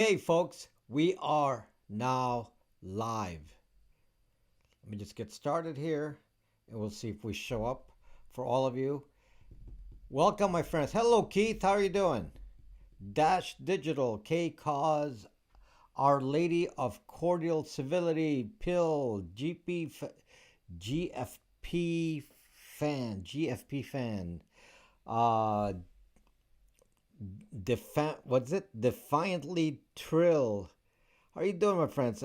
Hey folks, we are now live. Let me just get started here and we'll see if we show up for all of you. Welcome, my friends. Hello, Keith. How are you doing? Dash Digital, K Cause, Our Lady of Cordial Civility, Pill, GFP GFP fan, uh, what's it? Defiantly Trill. How are you doing, my friends?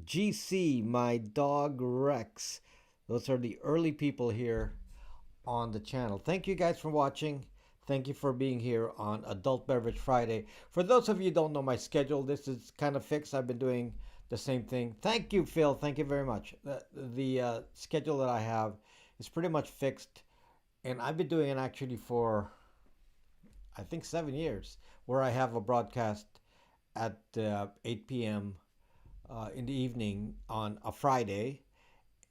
GC, my dog Rex. Those are the early people here on the channel. Thank you guys for watching. Thank you for being here on Adult Beverage Friday. For those of you who don't know my schedule, this is kind of fixed. I've been doing the same thing. Thank you, Phil. Thank you very much. The schedule that I have is pretty much fixed, and I've been doing it actually for I think 7 years, where I have a broadcast at 8 p.m. In the evening on a Friday,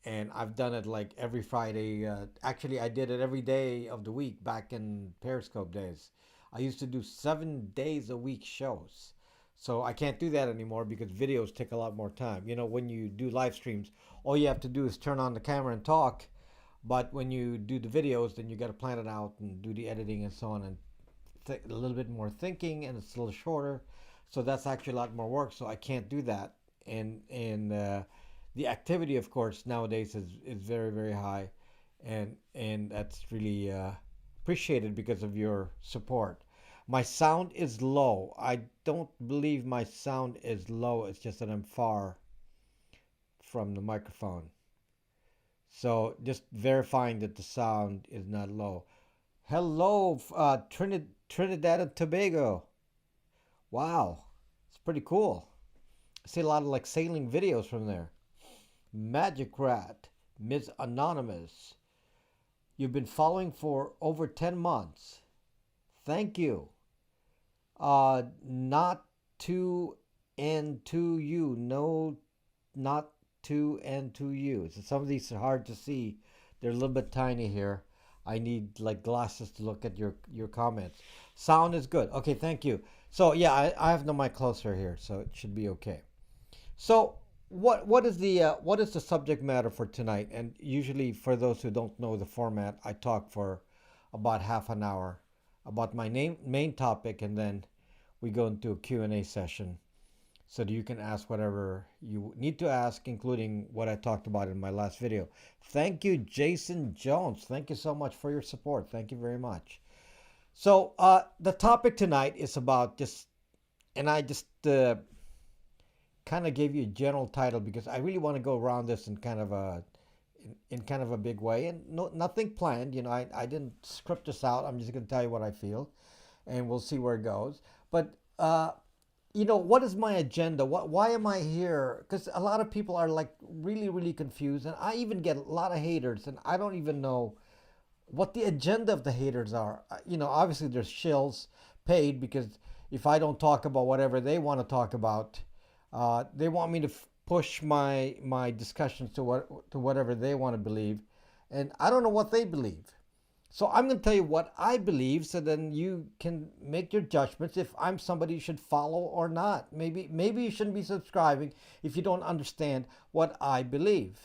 and I've done it like every Friday. Actually, I did it every day of the week back in Periscope days. I used to do 7 days a week shows. So I can't do that anymore because videos take a lot more time. You know, when you do live streams, all you have to do is turn on the camera and talk. But when you do the videos, then you got to plan it out and do the editing and so on, and a little bit more thinking, and it's a little shorter. So that's actually a lot more work. So I can't do that. And the activity, of course, nowadays is very very high, and that's really appreciated because of your support. My sound is low. I don't believe my sound is low. It's just that I'm far from the microphone. So just verifying that the sound is not low. Hello, Trinidad and Tobago. Wow, it's pretty cool. I see a lot of like sailing videos from there. Magic Rat, Ms. Anonymous. You've been following for over 10 months. Thank you. Not to and to you. No, not to and to you. So some of these are hard to see. They're a little bit tiny here. I need like glasses to look at your comments. Sound is good. Okay, thank you. So yeah, I have the mic closer here, so it should be okay. So what is the subject matter for tonight? And usually, for those who don't know the format, I talk for about half an hour about my main topic, and then we go into a Q&A session so that you can ask whatever you need to ask, including what I talked about in my last video. Thank you, Jason Jones. Thank you so much for your support. Thank you very much. So the topic tonight is about just, and I just kind of gave you a general title because I really want to go around this in kind of a big way, and nothing planned. You know, I didn't script this out. I'm just going to tell you what I feel, and we'll see where it goes. But what is my agenda? Why am I here? Because a lot of people are like really really confused, and I even get a lot of haters, and I don't even know what the agenda of the haters are. Obviously there's shills paid because if I don't talk about whatever they want to talk about, they want me to push my discussions to whatever they want to believe, and I don't know what they believe. So I'm going to tell you what I believe, so then you can make your judgments if I'm somebody you should follow or not. Maybe you shouldn't be subscribing if you don't understand what I believe.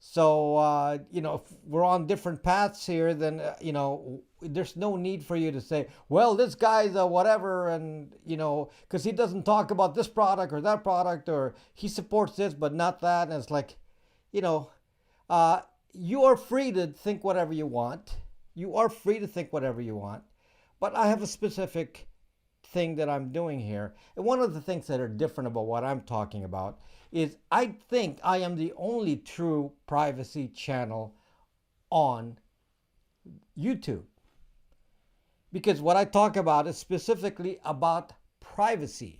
So if we're on different paths here, then there's no need for you to say, well, this guy's a whatever, and because he doesn't talk about this product or that product, or he supports this but not that. And it's like, you know, you are free to think whatever you want. You are free to think whatever you want, but I have a specific thing that I'm doing here. And one of the things that are different about what I'm talking about is I think I am the only true privacy channel on YouTube. Because what I talk about is specifically about privacy.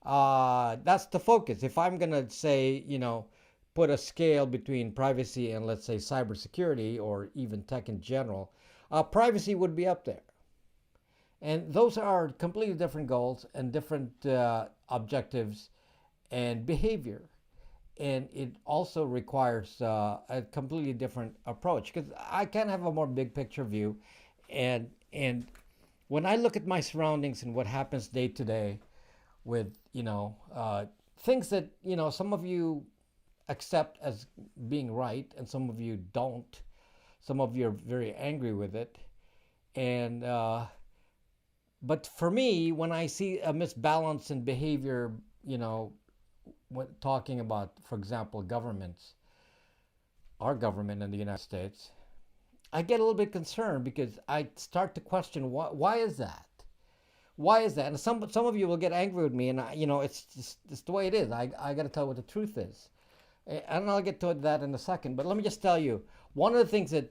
That's the focus. If I'm going to say, put a scale between privacy and, let's say, cybersecurity or even tech in general, privacy would be up there. And those are completely different goals and different objectives and behavior. And it also requires a completely different approach, because I can have a more big picture view. And when I look at my surroundings and what happens day to day, with things that some of you accept as being right and some of you don't. Some of you are very angry with it, and but for me, when I see a misbalance in behavior, when talking about, for example, governments, our government in the United States, I get a little bit concerned because I start to question why is that? Why is that? And some of you will get angry with me, and it's just it's the way it is. I got to tell you what the truth is, and I'll get to that in a second. But let me just tell you, one of the things that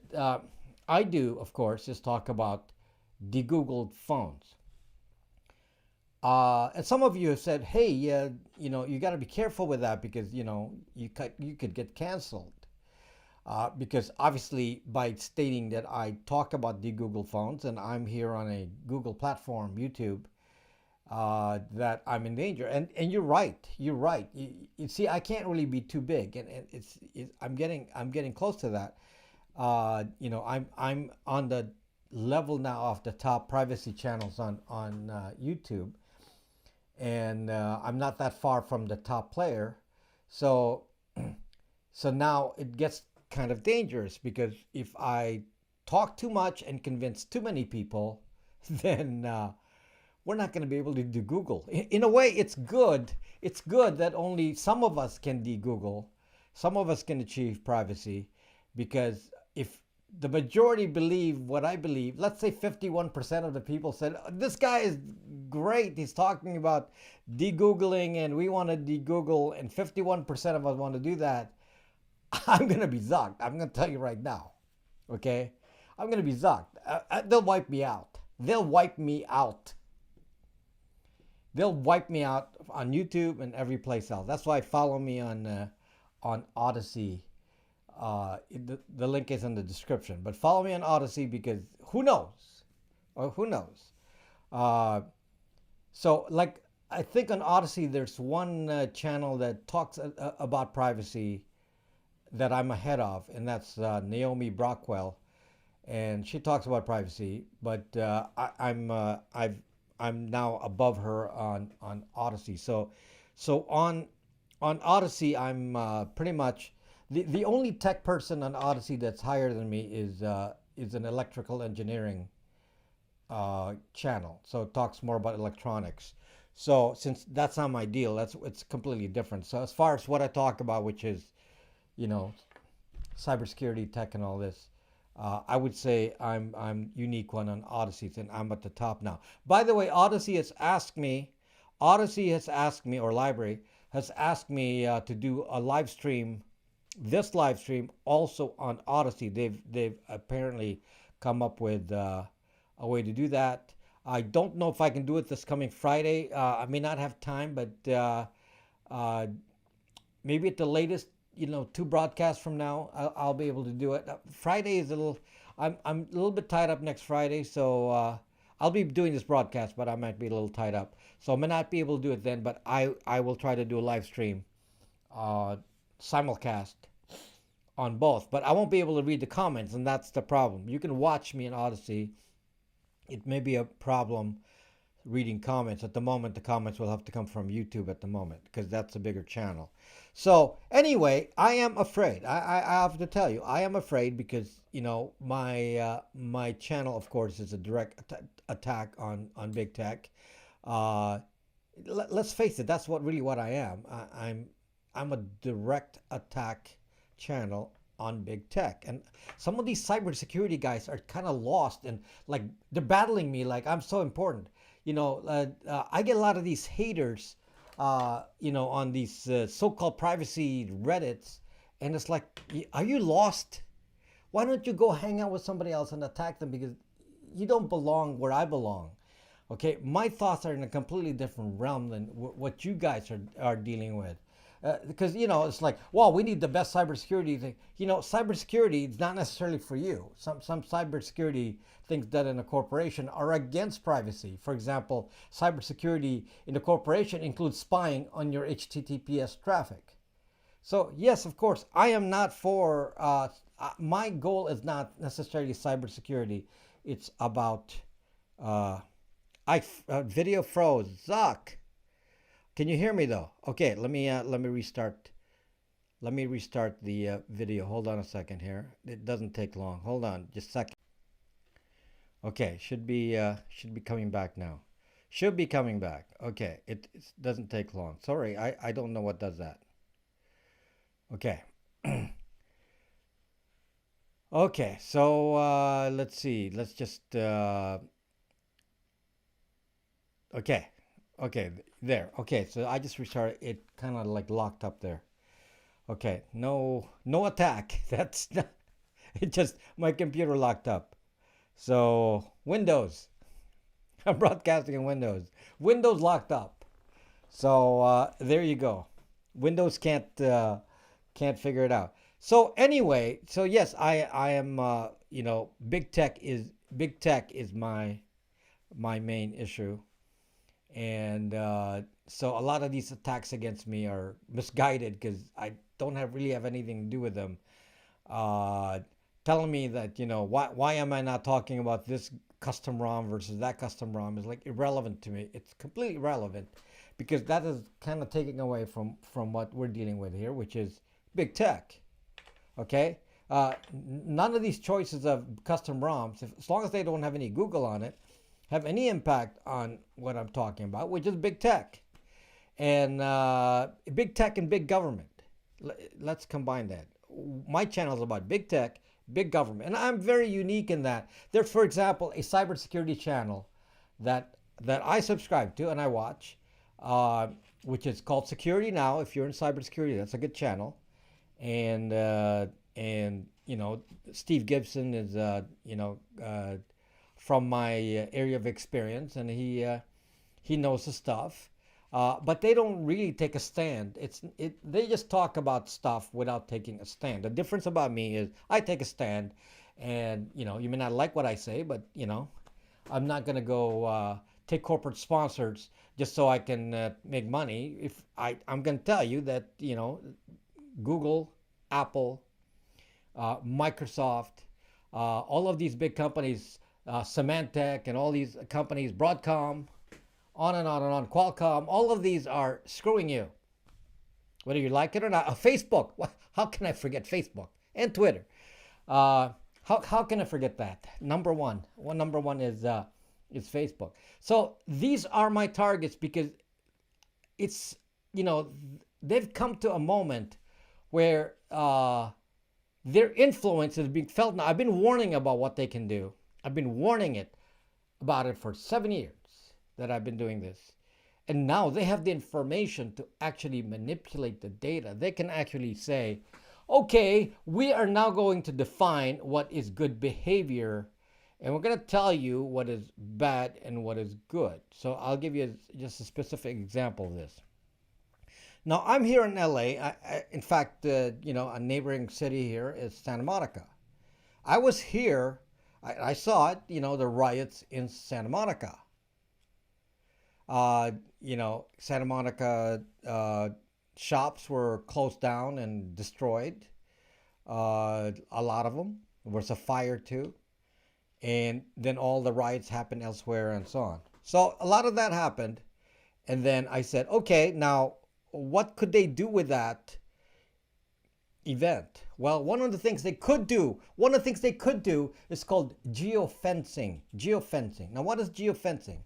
I do, of course, is talk about de-Googled phones. And some of you have said, "Hey, you got to be careful with that because you could get canceled." Because obviously, by stating that I talk about the Google phones and I'm here on a Google platform, YouTube, that I'm in danger. And you're right. You're right. You see, I can't really be too big, and I'm getting close to that. I'm on the level now of the top privacy channels on YouTube, and I'm not that far from the top player. So so now it gets kind of dangerous because if I talk too much and convince too many people, then we're not going to be able to do Google. In a way, it's good. It's good that only some of us can de-Google, some of us can achieve privacy, because if the majority believe what I believe, let's say 51% of the people said, this guy is great. He's talking about de-Googling and we want to de-Google, and 51% of us want to do that. I'm going to be zucked. I'm going to tell you right now. Okay? I'm going to be zucked. They'll wipe me out. They'll wipe me out. They'll wipe me out on YouTube and every place else. That's why follow me on Odyssey. The link is in the description. But follow me on Odyssey because who knows? Or who knows? So, like, I think on Odyssey there's one channel that talks about privacy that I'm ahead of, and that's Naomi Brockwell, and she talks about privacy. But I'm now above her on Odyssey. So on Odyssey, I'm pretty much the only tech person on Odyssey that's higher than me is an electrical engineering channel. So it talks more about electronics. So since that's not my deal, it's completely different. So as far as what I talk about, which is cybersecurity, tech, and all this, I would say I'm unique one on Odyssey, and I'm at the top now. By the way, Odyssey has asked me, or Library has asked me to do a live stream, this live stream also on Odyssey. They've apparently come up with a way to do that. I don't know if I can do it this coming Friday. I may not have time, but maybe at the latest, 2 broadcasts from now, I'll be able to do it. Friday is a little, I'm a little bit tied up next Friday, so I'll be doing this broadcast, but I might be a little tied up. So I may not be able to do it then, but I will try to do a live stream, simulcast on both. But I won't be able to read the comments, and that's the problem. You can watch me in Odyssey. It may be a problem reading comments. At the moment, the comments will have to come from YouTube at the moment because that's a bigger channel. So anyway, I am afraid. I have to tell you, I am afraid because my channel, of course, is a direct attack on big tech. Let's face it, that's what I am. I'm a direct attack channel on big tech, and some of these cybersecurity guys are kind of lost and like they're battling me like I'm so important. I get a lot of these haters, on these so-called privacy Reddits, and it's like, are you lost? Why don't you go hang out with somebody else and attack them because you don't belong where I belong? Okay, my thoughts are in a completely different realm than what you guys are dealing with. Because it's like, well, we need the best cybersecurity thing. Cybersecurity is not necessarily for you. Some cybersecurity things done in a corporation are against privacy. For example, cybersecurity in a corporation includes spying on your HTTPS traffic. So yes, of course, I am not for. My goal is not necessarily cybersecurity. It's about. Video froze. Zuck. Can you hear me though? Okay, let me restart. Let me restart the video. Hold on a second here. It doesn't take long. Hold on, just a second. Okay, should be coming back now. Should be coming back. Okay, it doesn't take long. Sorry, I don't know what does that. Okay. Okay, so let's see. Let's just okay. Okay, there. Okay, so I just restarted. It kind of like locked up there. Okay, no attack. That's not, it just my computer locked up. So Windows. I'm broadcasting in Windows. Windows locked up. So there you go. Windows can't figure it out. So anyway, so yes, I am big tech is my main issue, and so a lot of these attacks against me are misguided because I don't have really have anything to do with them. Uh, Telling me that why am I not talking about this custom ROM versus that custom ROM is like irrelevant to me. It's completely irrelevant because that is kind of taking away from what we're dealing with here, which is big tech. Okay, none of these choices of custom ROMs, as long as they don't have any Google on it, have any impact on what I'm talking about, which is big tech and big tech and big government. Let's combine that. My channel is about big tech, big government, and I'm very unique in that. There's, for example, a cybersecurity channel that I subscribe to and I watch, which is called Security Now. If you're in cybersecurity, that's a good channel. And Steve Gibson is from my area of experience, and he knows the stuff. But they don't really take a stand. They just talk about stuff without taking a stand. The difference about me is I take a stand, and you may not like what I say, but I'm not gonna go take corporate sponsors just so I can make money. If I'm gonna tell you that Google, Apple, Microsoft, all of these big companies, Symantec, and all these companies, Broadcom, on and on and on, Qualcomm, all of these are screwing you, whether you like it or not. Facebook, how can I forget Facebook and Twitter? How can I forget that? Number one is Facebook. So these are my targets because it's they've come to a moment where their influence is being felt now. I've been warning about what they can do. I've been warning about it for 7 years that I've been doing this. And now they have the information to actually manipulate the data. They can actually say, okay, we are now going to define what is good behavior, and we're going to tell you what is bad and what is good. So I'll give you just a specific example of this. Now, I'm here in LA. In fact, a neighboring city here is Santa Monica. I was here, I saw it, the riots in Santa Monica. Santa Monica shops were closed down and destroyed. A lot of them. There was a fire too. And then all the riots happened elsewhere and so on. So a lot of that happened. And then I said, okay, now what could they do with that event? Well, one of the things they could do is called geofencing. Geofencing. Now, what is geofencing?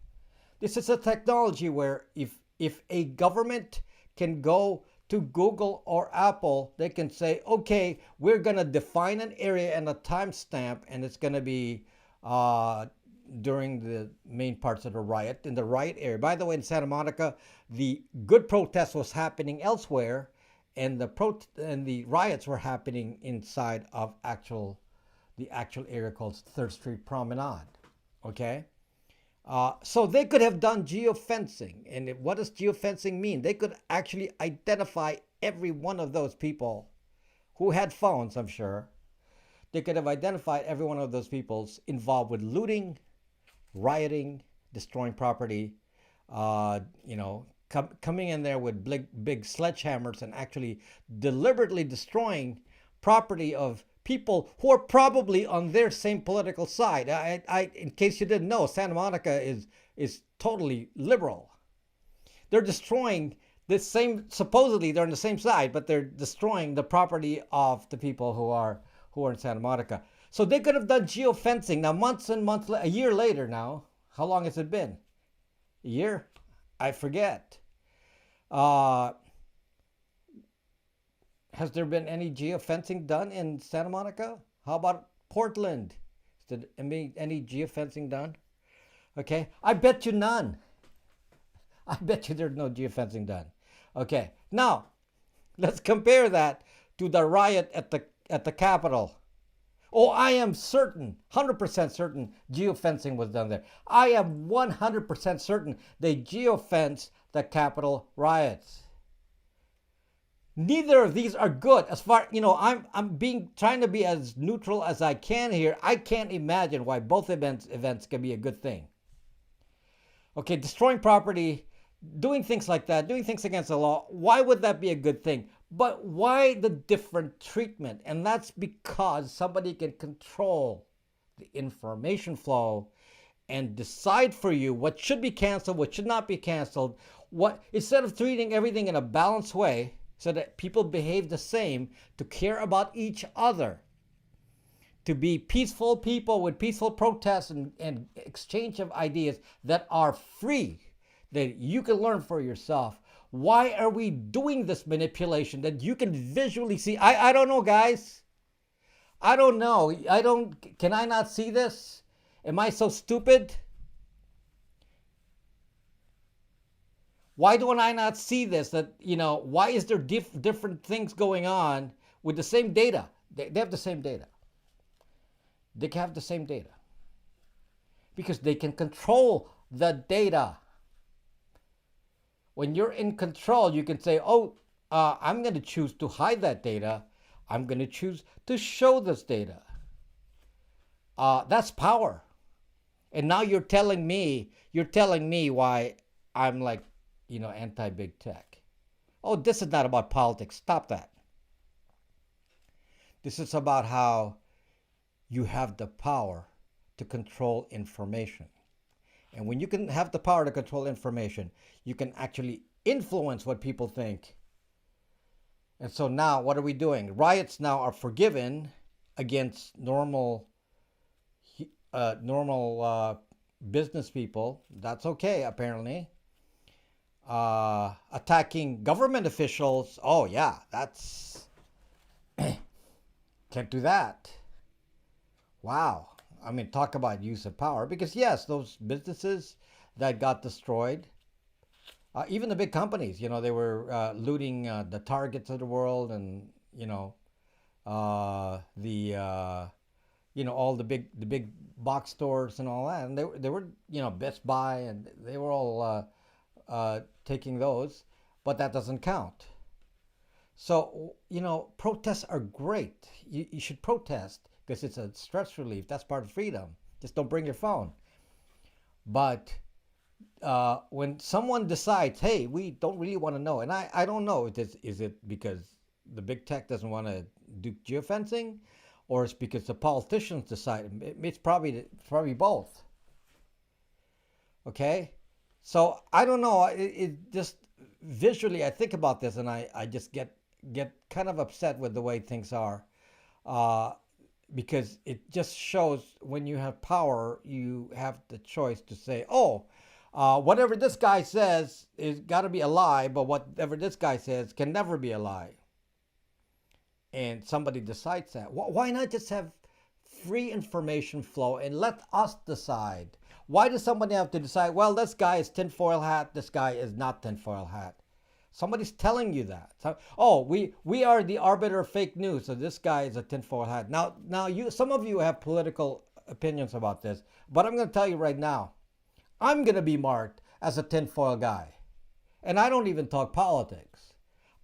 This is a technology where if a government can go to Google or Apple, they can say, okay, we're going to define an area and a timestamp, and it's going to be during the main parts of the riot, in the riot area. By the way, in Santa Monica, the good protest was happening elsewhere, and the riots were happening inside of the actual area called 3rd Street Promenade. Okay? So they could have done geofencing. And what does geofencing mean? They could actually identify every one of those people who had phones, I'm sure. They could have identified every one of those people involved with looting, rioting, destroying property, coming in there with big sledgehammers and actually deliberately destroying property of people who are probably on their same political side. In case you didn't know, Santa Monica is totally liberal. they're destroying the same, supposedly they're on the same side, but they're destroying the property of the people who are in Santa Monica. So they could have done geofencing. Now, months and months, a year later now, how long has it been? A year? I forget. Uh, has there been any geofencing done in Santa Monica? How about Portland? Did any geofencing done? Okay, I bet you none. I bet you there's no geofencing done. Okay, now let's compare that to the riot at the Capitol. Oh, I am certain, 100% certain geofencing was done there. I am 100% certain they geofenced the Capitol riots. Neither of these are good. As far, I'm trying to be as neutral as I can here. I can't imagine why both events can be a good thing. Okay, destroying property, doing things like that, doing things against the law, why would that be a good thing? But why the different treatment? And that's because somebody can control the information flow and decide for you what should be canceled, what should not be canceled. Instead of treating everything in a balanced way so that people behave the same, to care about each other, to be peaceful people with peaceful protests and exchange of ideas that are free, that you can learn for yourself. Why are we doing this manipulation that you can visually see? I don't know, guys. I don't know. Can I not see this? Am I so stupid? Why don't I not see this? Why is there different things going on with the same data? They have the same data. They can have the same data because they can control the data. When you're in control, you can say, I'm going to choose to hide that data. I'm going to choose to show this data. That's power. And now you're telling me why I'm like, anti-big tech. Oh, this is not about politics. Stop that. This is about how you have the power to control information. And when you can have the power to control information, you can actually influence what people think. And so now what are we doing? Riots now are forgiven against normal business people. That's okay, apparently. Attacking government officials. Oh, yeah, that's... Can't do that. Wow. I mean, talk about use of power. Because, yes, those businesses that got destroyed, even the big companies, they were looting the Targets of the world and, all the big box stores and all that. And they were Best Buy, and they were all taking those. But that doesn't count. So, protests are great. You should protest because it's a stress relief. That's part of freedom. Just don't bring your phone. But when someone decides, hey, we don't really want to know, and I don't know, is it because the big tech doesn't want to do geofencing, or it's because the politicians decide? It's probably both. Okay? So I don't know. It just visually, I think about this and I just get kind of upset with the way things are. Because it just shows when you have power, you have the choice to say, whatever this guy says is got to be a lie, but whatever this guy says can never be a lie. And somebody decides that. Why not just have free information flow and let us decide? Why does somebody have to decide, well, this guy is tinfoil hat, this guy is not tinfoil hat? Somebody's telling you that. We are the arbiter of fake news, so this guy is a tinfoil hat. Now, some of you have political opinions about this, but I'm going to tell you right now, I'm going to be marked as a tinfoil guy. And I don't even talk politics.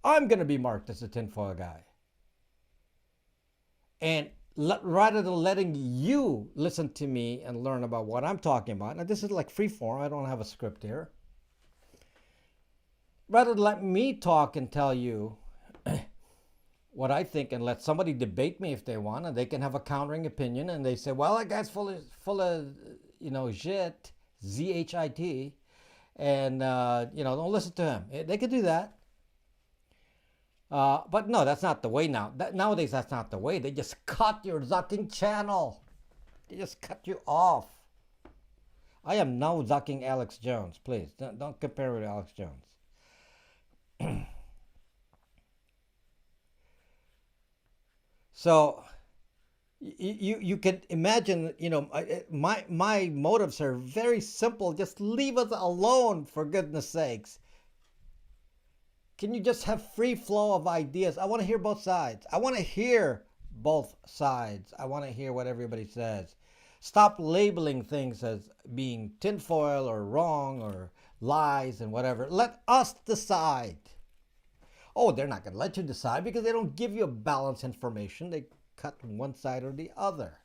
I'm going to be marked as a tinfoil guy. And rather than letting you listen to me and learn about what I'm talking about, now this is like free form, I don't have a script here. Rather than let me talk and tell you what I think and let somebody debate me if they want, and they can have a countering opinion, and they say, well, that guy's full of shit, Z-H-I-T, and don't listen to him. They could do that. But no, that's not the way now. Nowadays, that's not the way. They just cut your zucking channel. They just cut you off. I am now zucking Alex Jones. Please, don't compare with Alex Jones. So you can imagine, my motives are very simple. Just leave us alone, for goodness sakes. Can you just have free flow of ideas? I want to hear both sides. I want to hear both sides. I want to hear what everybody says. Stop labeling things as being tinfoil or wrong or lies and whatever. Let us decide. Oh, they're not going to let you decide because they don't give you a balanced information. They cut one side or the other.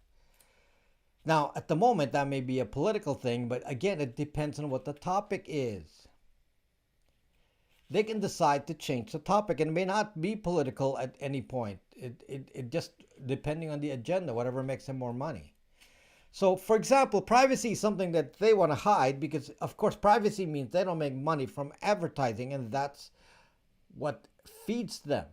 Now, at the moment, that may be a political thing, but again, it depends on what the topic is. They can decide to change the topic, and it may not be political at any point. It just depending on the agenda, whatever makes them more money. So, for example, privacy is something that they want to hide because, of course, privacy means they don't make money from advertising, and that's what feeds them.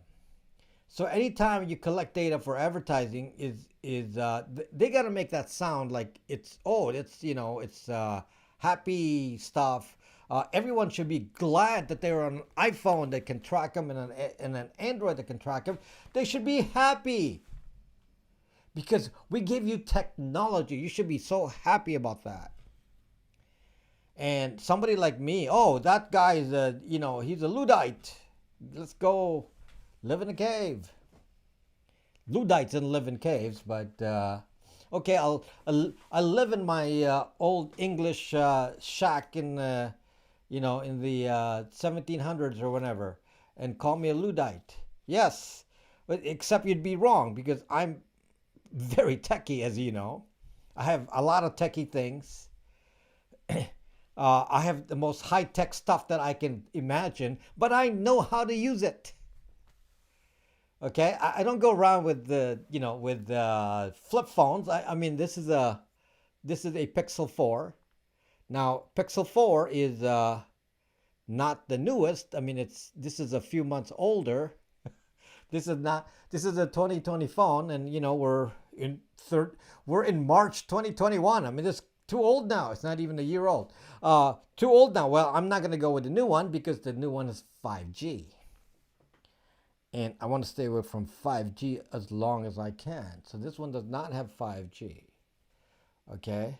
So, anytime you collect data for advertising, they got to make that sound like it's happy stuff. Everyone should be glad that they're on an iPhone that can track them and an Android that can track them. They should be happy because we give you technology. You should be so happy about that. And somebody like me, oh, that guy is he's a Luddite. Let's go live in a cave. Luddites didn't live in caves, but okay, I'll live in my old English shack in in the 1700s or whenever, and call me a Luddite. Yes, but except you'd be wrong because I'm very techie, as you know. I have a lot of techie things. I have the most high-tech stuff that I can imagine, but I know how to use it. Okay, I don't go around with flip phones. I mean, this is a Pixel 4. Now, Pixel 4 is not the newest. I mean, this is a few months older. This is a 2020 phone, and we're in March 2021. I mean, it's too old now. It's not even a year old. Too old now. Well, I'm not going to go with the new one because the new one is 5G. And I want to stay away from 5G as long as I can. So this one does not have 5G. Okay?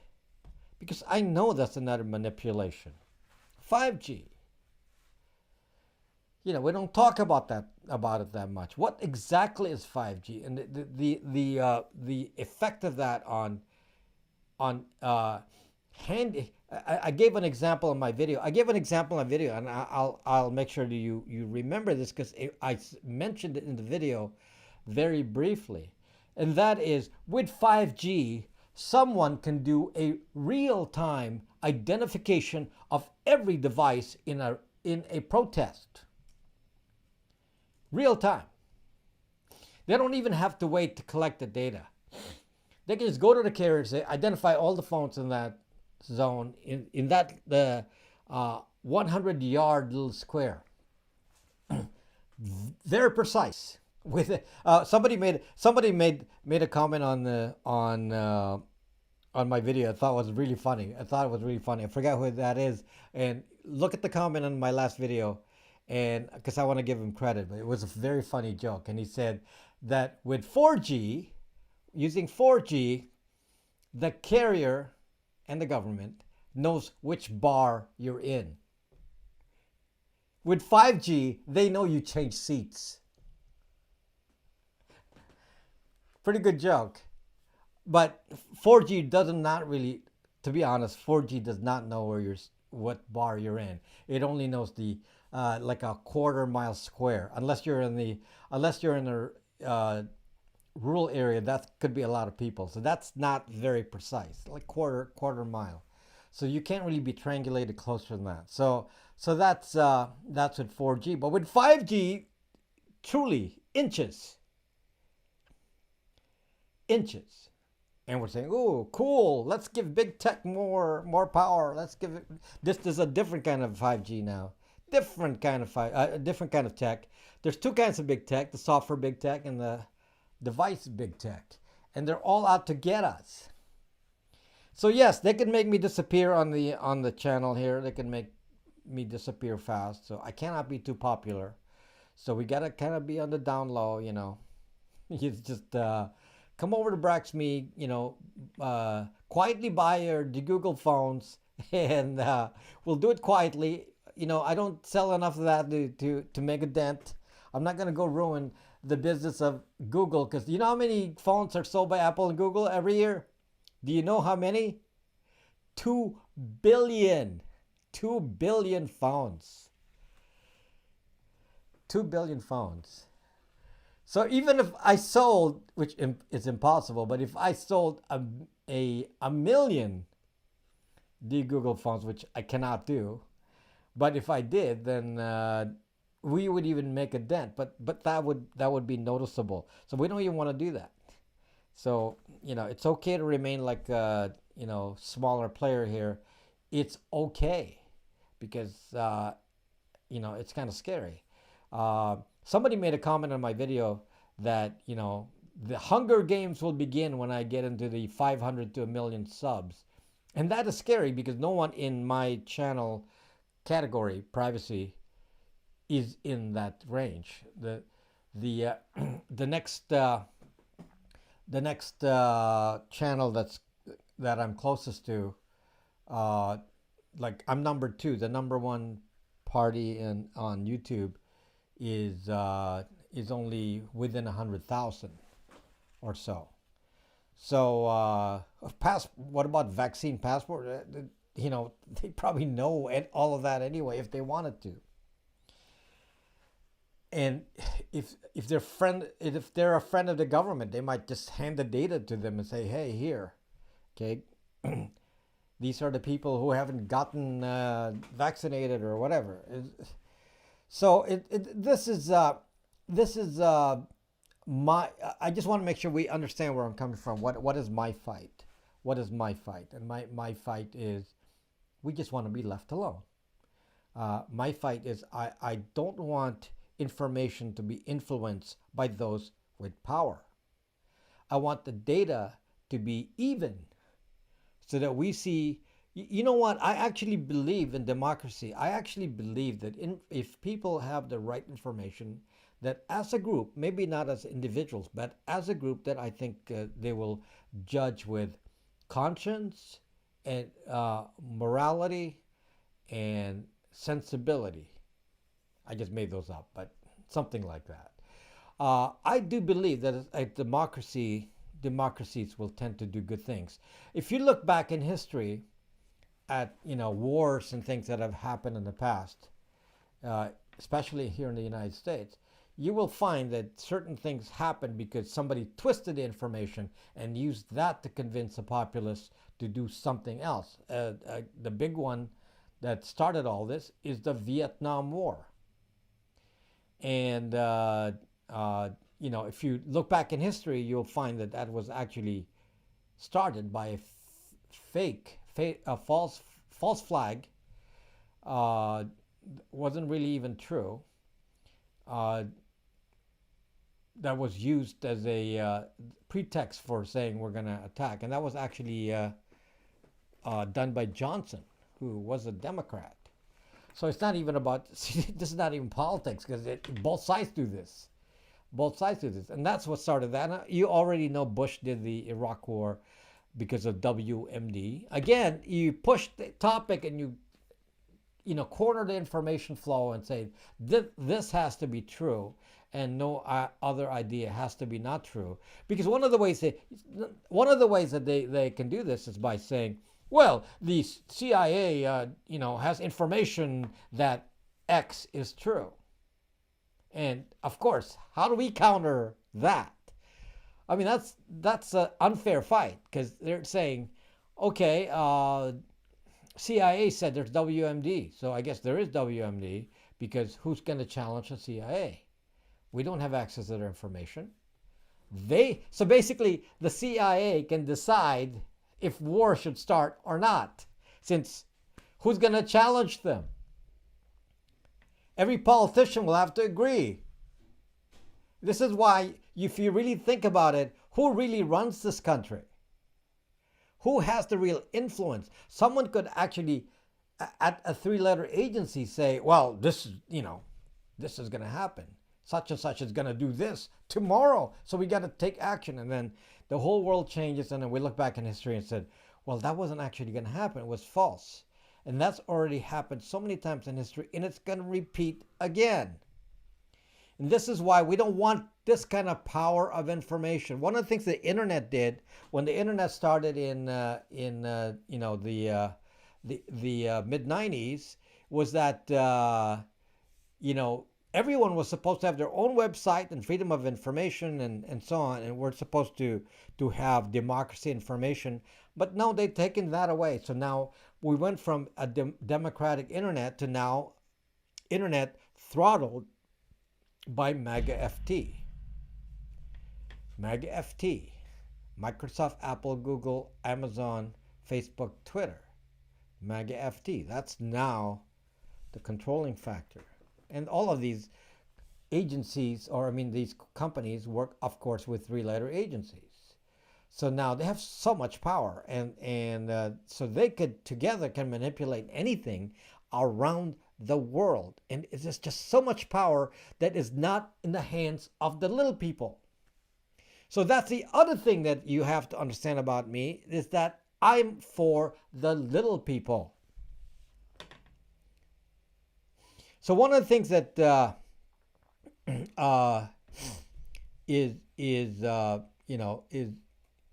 Because I know that's another manipulation. 5G. We don't talk about it that much. What exactly is 5G, and the effect of that on hand? I gave an example in my video. And I'll make sure that you remember this because I mentioned it in the video very briefly, and that is with 5G. Someone can do a real-time identification of every device in a protest. Real time. They don't even have to wait to collect the data. They can just go to the carrier and say, identify all the phones in that zone, in that 100-yard little square. Very precise. With somebody made a comment on my video. I thought it was really funny. I forgot who that is. And look at the comment on my last video, and because I want to give him credit, but it was a very funny joke. And he said that with 4G, using 4G, the carrier and the government knows which bar you're in. With 5G, they know you change seats. Pretty good joke. But 4G does not really, to be honest, 4G does not know what bar you're in. It only knows the like a quarter-mile square. Unless you're in a rural area, that could be a lot of people. So that's not very precise, like quarter mile. So you can't really be triangulated closer than that. So that's with 4G. But with 5G, truly inches. And we're saying, "Oh, cool! Let's give big tech more power. Let's give it." This is a different kind of 5G now. Different kind of tech. There's two kinds of big tech: the software big tech and the device big tech, and they're all out to get us. So yes, they can make me disappear on the channel here. They can make me disappear fast. So I cannot be too popular. So we gotta kind of be on the down low, you know. You just come over to Braxme, you know, quietly buy the Google phones, and we'll do it quietly. You know, I don't sell enough of that to make a dent. I'm not gonna go ruin the business of Google, because you know how many phones are sold by Apple and Google every year? Do you know how many? 2 billion. 2 billion phones. 2 billion phones. So even if I sold, which is impossible, but if I sold a million Google phones, which I cannot do, but if I did, then we would even make a dent. But that would be noticeable. So we don't even want to do that. So you know, it's okay to remain like you know, smaller player here. It's okay because you know, it's kind of scary. Somebody made a comment on my video that, you know, the Hunger Games will begin when I get into the 500 to a million subs. And that is scary because no one in my channel category, privacy, is in that range. The the next channel that I'm closest to, like I'm number 2, the number 1 party on YouTube is only within 100,000 or so. So what about vaccine passport? You know, they probably know all of that anyway if they wanted to. And if they're a friend of the government, they might just hand the data to them and say, "Hey, here, okay, these are the people who haven't gotten vaccinated or whatever." So this is my. I just want to make sure we understand where I'm coming from. What is my fight? What is my fight? And my fight is, we just want to be left alone. My fight is, I don't want information to be influenced by those with power. I want the data to be even, so that we see. You know what? I actually believe in democracy. I actually believe that if people have the right information, that as a group, maybe not as individuals, but as a group, that I think they will judge with conscience and morality and sensibility. I just made those up, but something like that. I do believe that a democracies will tend to do good things. If you look back in history at, you know, wars and things that have happened in the past, especially here in the United States, you will find that certain things happen because somebody twisted the information and used that to convince the populace to do something else. The big one that started all this is the Vietnam War. And you know, if you look back in history, you'll find that that was actually started by a false flag. Wasn't really even true. That was used as a pretext for saying we're going to attack, and that was actually done by Johnson, who was a Democrat. So it's not even about, this is not even politics, because both sides do this. Both sides do this. And that's what started that. And you already know Bush did the Iraq War because of WMD. Again, you push the topic and you know, corner the information flow and say, this has to be true and no other idea has to be not true. Because one of the ways that they can do this is by saying, well, the CIA, you know, has information that X is true. And of course, how do we counter that? I mean, that's an unfair fight, because they're saying, okay, CIA said there's WMD, so I guess there is WMD, because who's going to challenge the CIA? We don't have access to their information. So basically the CIA can decide if war should start or not, since who's going to challenge them? Every politician will have to agree. This is why, if you really think about it, who really runs this country? Who has the real influence? Someone could actually, at a three-letter agency, say, well, this is going to happen. Such and such is going to do this tomorrow. So we got to take action. And then the whole world changes. And then we look back in history and said, well, that wasn't actually going to happen. It was false. And that's already happened so many times in history. And it's going to repeat again. And this is why we don't want this kind of power of information. One of the things the internet did when the internet started in the mid 90s was that everyone was supposed to have their own website and freedom of information and so on, and we're supposed to have democracy information. But now they've taken that away. So now we went from a democratic internet to now internet throttled by MAGA FT. MAGA FT. Microsoft, Apple, Google, Amazon, Facebook, Twitter. MAGA FT. That's now the controlling factor. And all of these agencies, these companies work, of course, with three-letter agencies. So now they have so much power, and so they together can manipulate anything around the world. And it's just so much power that is not in the hands of the little people. So that's the other thing that you have to understand about me, is that I'm for the little people. So one of the things that is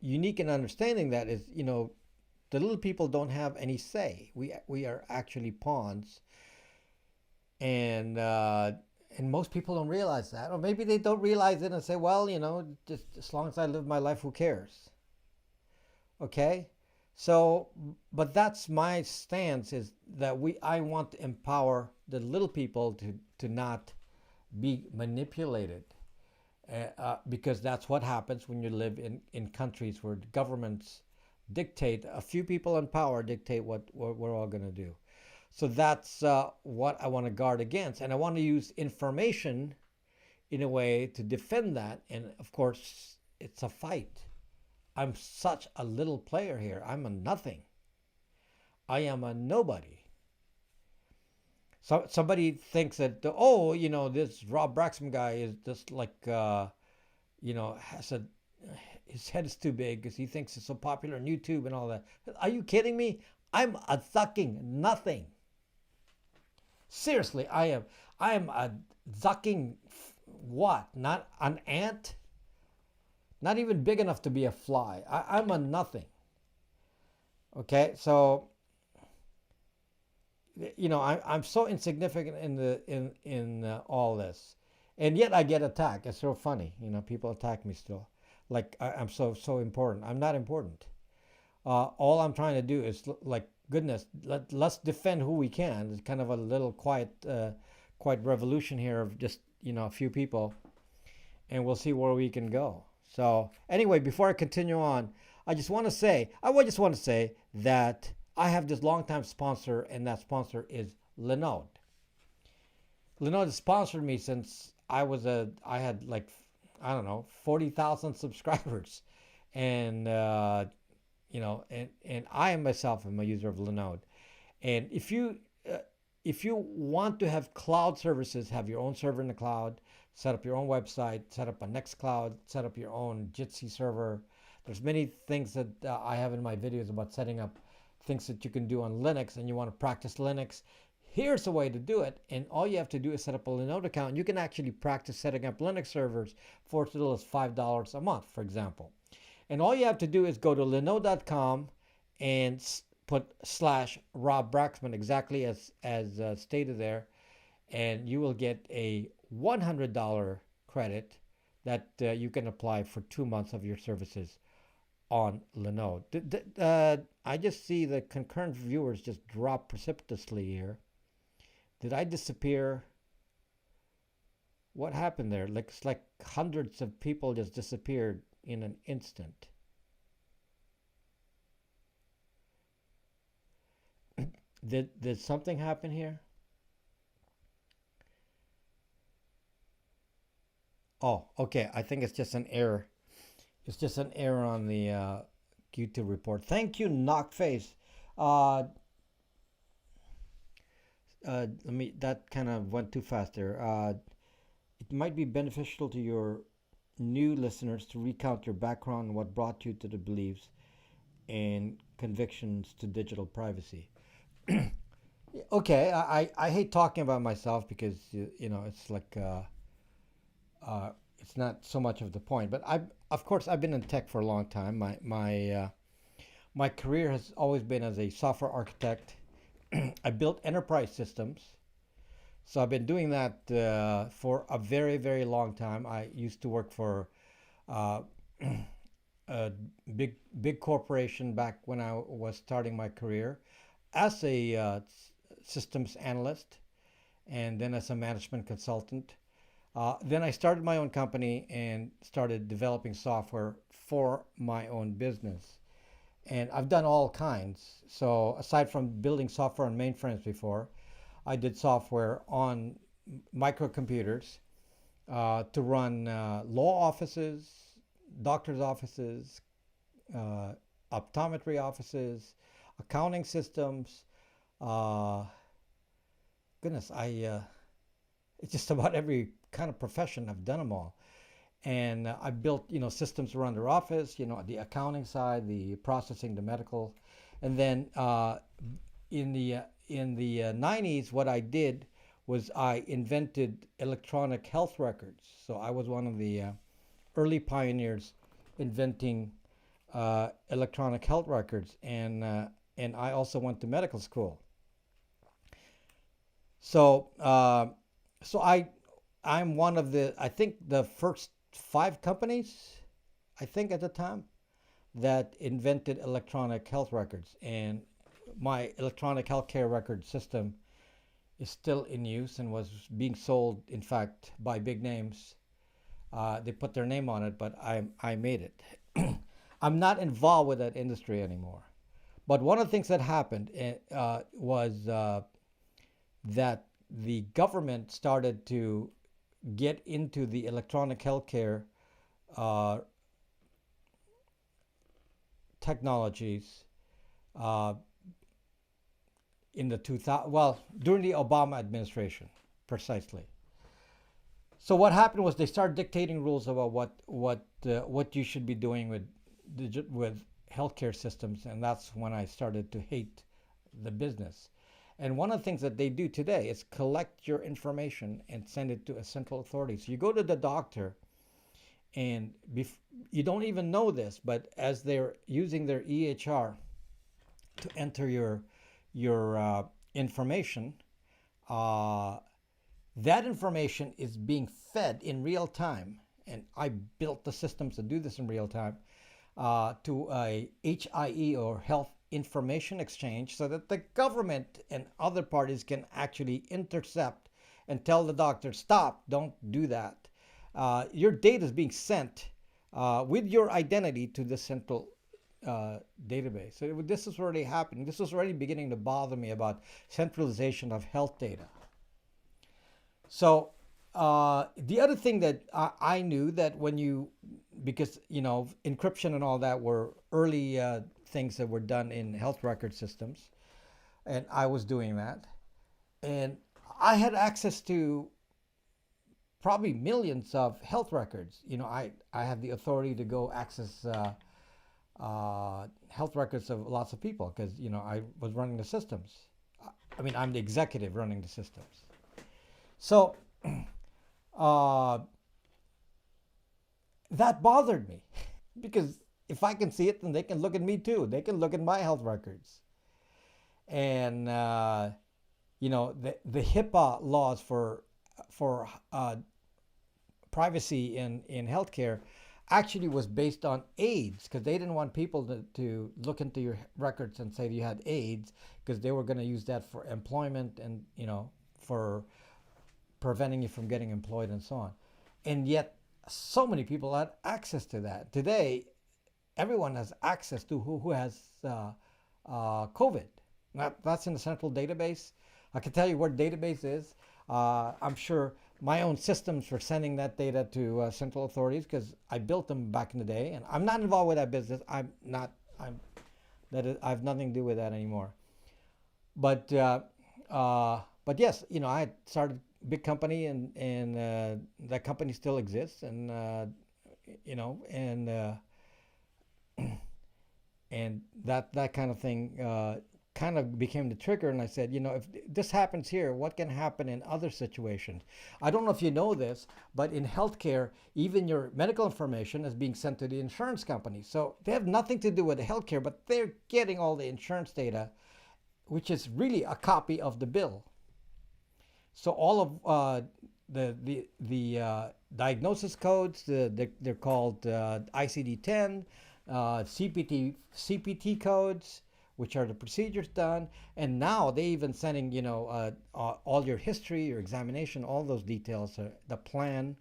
unique in understanding that is, the little people don't have any say. We are actually pawns, and most people don't realize that, or maybe they don't realize it and say, well, just as long as I live my life, who cares? Okay. So, but that's my stance, is that I want to empower the little people to not be manipulated, because that's what happens when you live in countries where governments dictate, a few people in power dictate what we're all going to do. So that's what I want to guard against. And I want to use information in a way to defend that. And of course, it's a fight. I'm such a little player here. I'm a nothing. I am a nobody. So somebody thinks that, this Rob Braxton guy is just like, his head is too big because he thinks it's so popular on YouTube and all that. Are you kidding me? I'm a fucking nothing. Seriously, I am a zucking what? Not an ant? Not even big enough to be a fly. I'm a nothing. Okay, so I'm so insignificant in all this, and yet I get attacked. It's so funny. People attack me still, like I'm so important. I'm not important. All I'm trying to do is, like, goodness, let's defend who we can. It's kind of a little quiet revolution here of just a few people, and we'll see where we can go. So anyway, before I continue on, I just want to say that I have this longtime sponsor, and that sponsor is Linode. Linode has sponsored me since I had 40,000 subscribers, and and I myself am a user of Linode. And if you want to have cloud services, have your own server in the cloud, set up your own website, set up a Nextcloud, set up your own Jitsi server. There's many things that I have in my videos about setting up things that you can do on Linux, and you want to practice Linux. Here's a way to do it, and all you have to do is set up a Linode account. You can actually practice setting up Linux servers for as little as $5 a month, for example. And all you have to do is go to linode.com and put /Rob Braxman, exactly as stated there, and you will get a $100 credit that you can apply for 2 months of your services on Linode. I just see the concurrent viewers just drop precipitously here. Did I disappear? what happened there? Like it's like hundreds of people just disappeared in an instant. Did something happen here? Oh, okay. I think it's just an error. It's just an error on the YouTube report. Thank you, Knockface. Uh, let me. That kind of went too fast there. It might be beneficial to your new listeners to recount your background and what brought you to the beliefs and convictions to digital privacy. Okay, I hate talking about myself because it's like it's not so much of the point. But I, of course, I've been in tech for a long time. My career has always been as a software architect. I built enterprise systems, so I've been doing that for a very very long time. I used to work for uh, a big corporation back when I was starting my career as a systems analyst, and then as a management consultant. Then I started my own company and started developing software for my own business. And I've done all kinds. So aside from building software on mainframes before, I did software on microcomputers to run law offices, doctors' offices, uh, optometry offices, accounting systems. Uh, Goodness, it's just about every kind of profession. I've done them all, and I built systems around their office. The accounting side, the processing, the medical, and then in the 90s, what I did was I invented electronic health records. So I was one of the early pioneers inventing electronic health records, and I also went to medical school. So I'm one of the I think the first five companies I think at the time that invented electronic health records, and my electronic healthcare record system is still in use and was being sold, in fact, by big names. They put their name on it, but I made it. I'm not involved with that industry anymore. But one of the things that happened was that the government started to get into the electronic healthcare uh, technologies uh, in the 2000, well, during the Obama administration, precisely. So what happened was they started dictating rules about what you should be doing with healthcare systems, and that's when I started to hate the business. And one of the things that they do today is collect your information and send it to a central authority. So you go to the doctor, and you don't even know this, but as they're using their EHR to enter your information, uh, that information is being fed in real time. And I built the systems to do this in real time to a HIE, or Health Information Exchange, so that the government and other parties can actually intercept and tell the doctor, stop, don't do that. Your data is being sent with your identity to the central database. So this is already happening. This was already beginning to bother me about centralization of health data. So the other thing that I knew that because encryption and all that were early things that were done in health record systems, and I was doing that, and I had access to probably millions of health records. I have the authority to go access health records of lots of people because I was running the systems. I mean, I'm the executive running the systems. So uh, that bothered me because if I can see it, then they can look at me too. They can look at my health records. And the HIPAA laws for privacy in healthcare actually was based on AIDS, because they didn't want people to look into your records and say you had AIDS, because they were going to use that for employment and for preventing you from getting employed and so on. And yet, so many people had access to that. Today, everyone has access to who has COVID. That's in the central database. I can tell you what database is. I'm sure my own systems for sending that data to central authorities because I built them back in the day, and I'm not involved with that business. I'm not. I have nothing to do with that anymore. But yes, I had started a big company, and that company still exists, and and that kind of thing kind of became the trigger. And I said, if this happens here, what can happen in other situations? I don't know if you know this, but in healthcare, even your medical information is being sent to the insurance company. So they have nothing to do with the healthcare, but they're getting all the insurance data, which is really a copy of the bill. So all of the diagnosis codes, they're called ICD-10, CPT codes, which are the procedures done, and now they even sending all your history, your examination, all those details, the plan,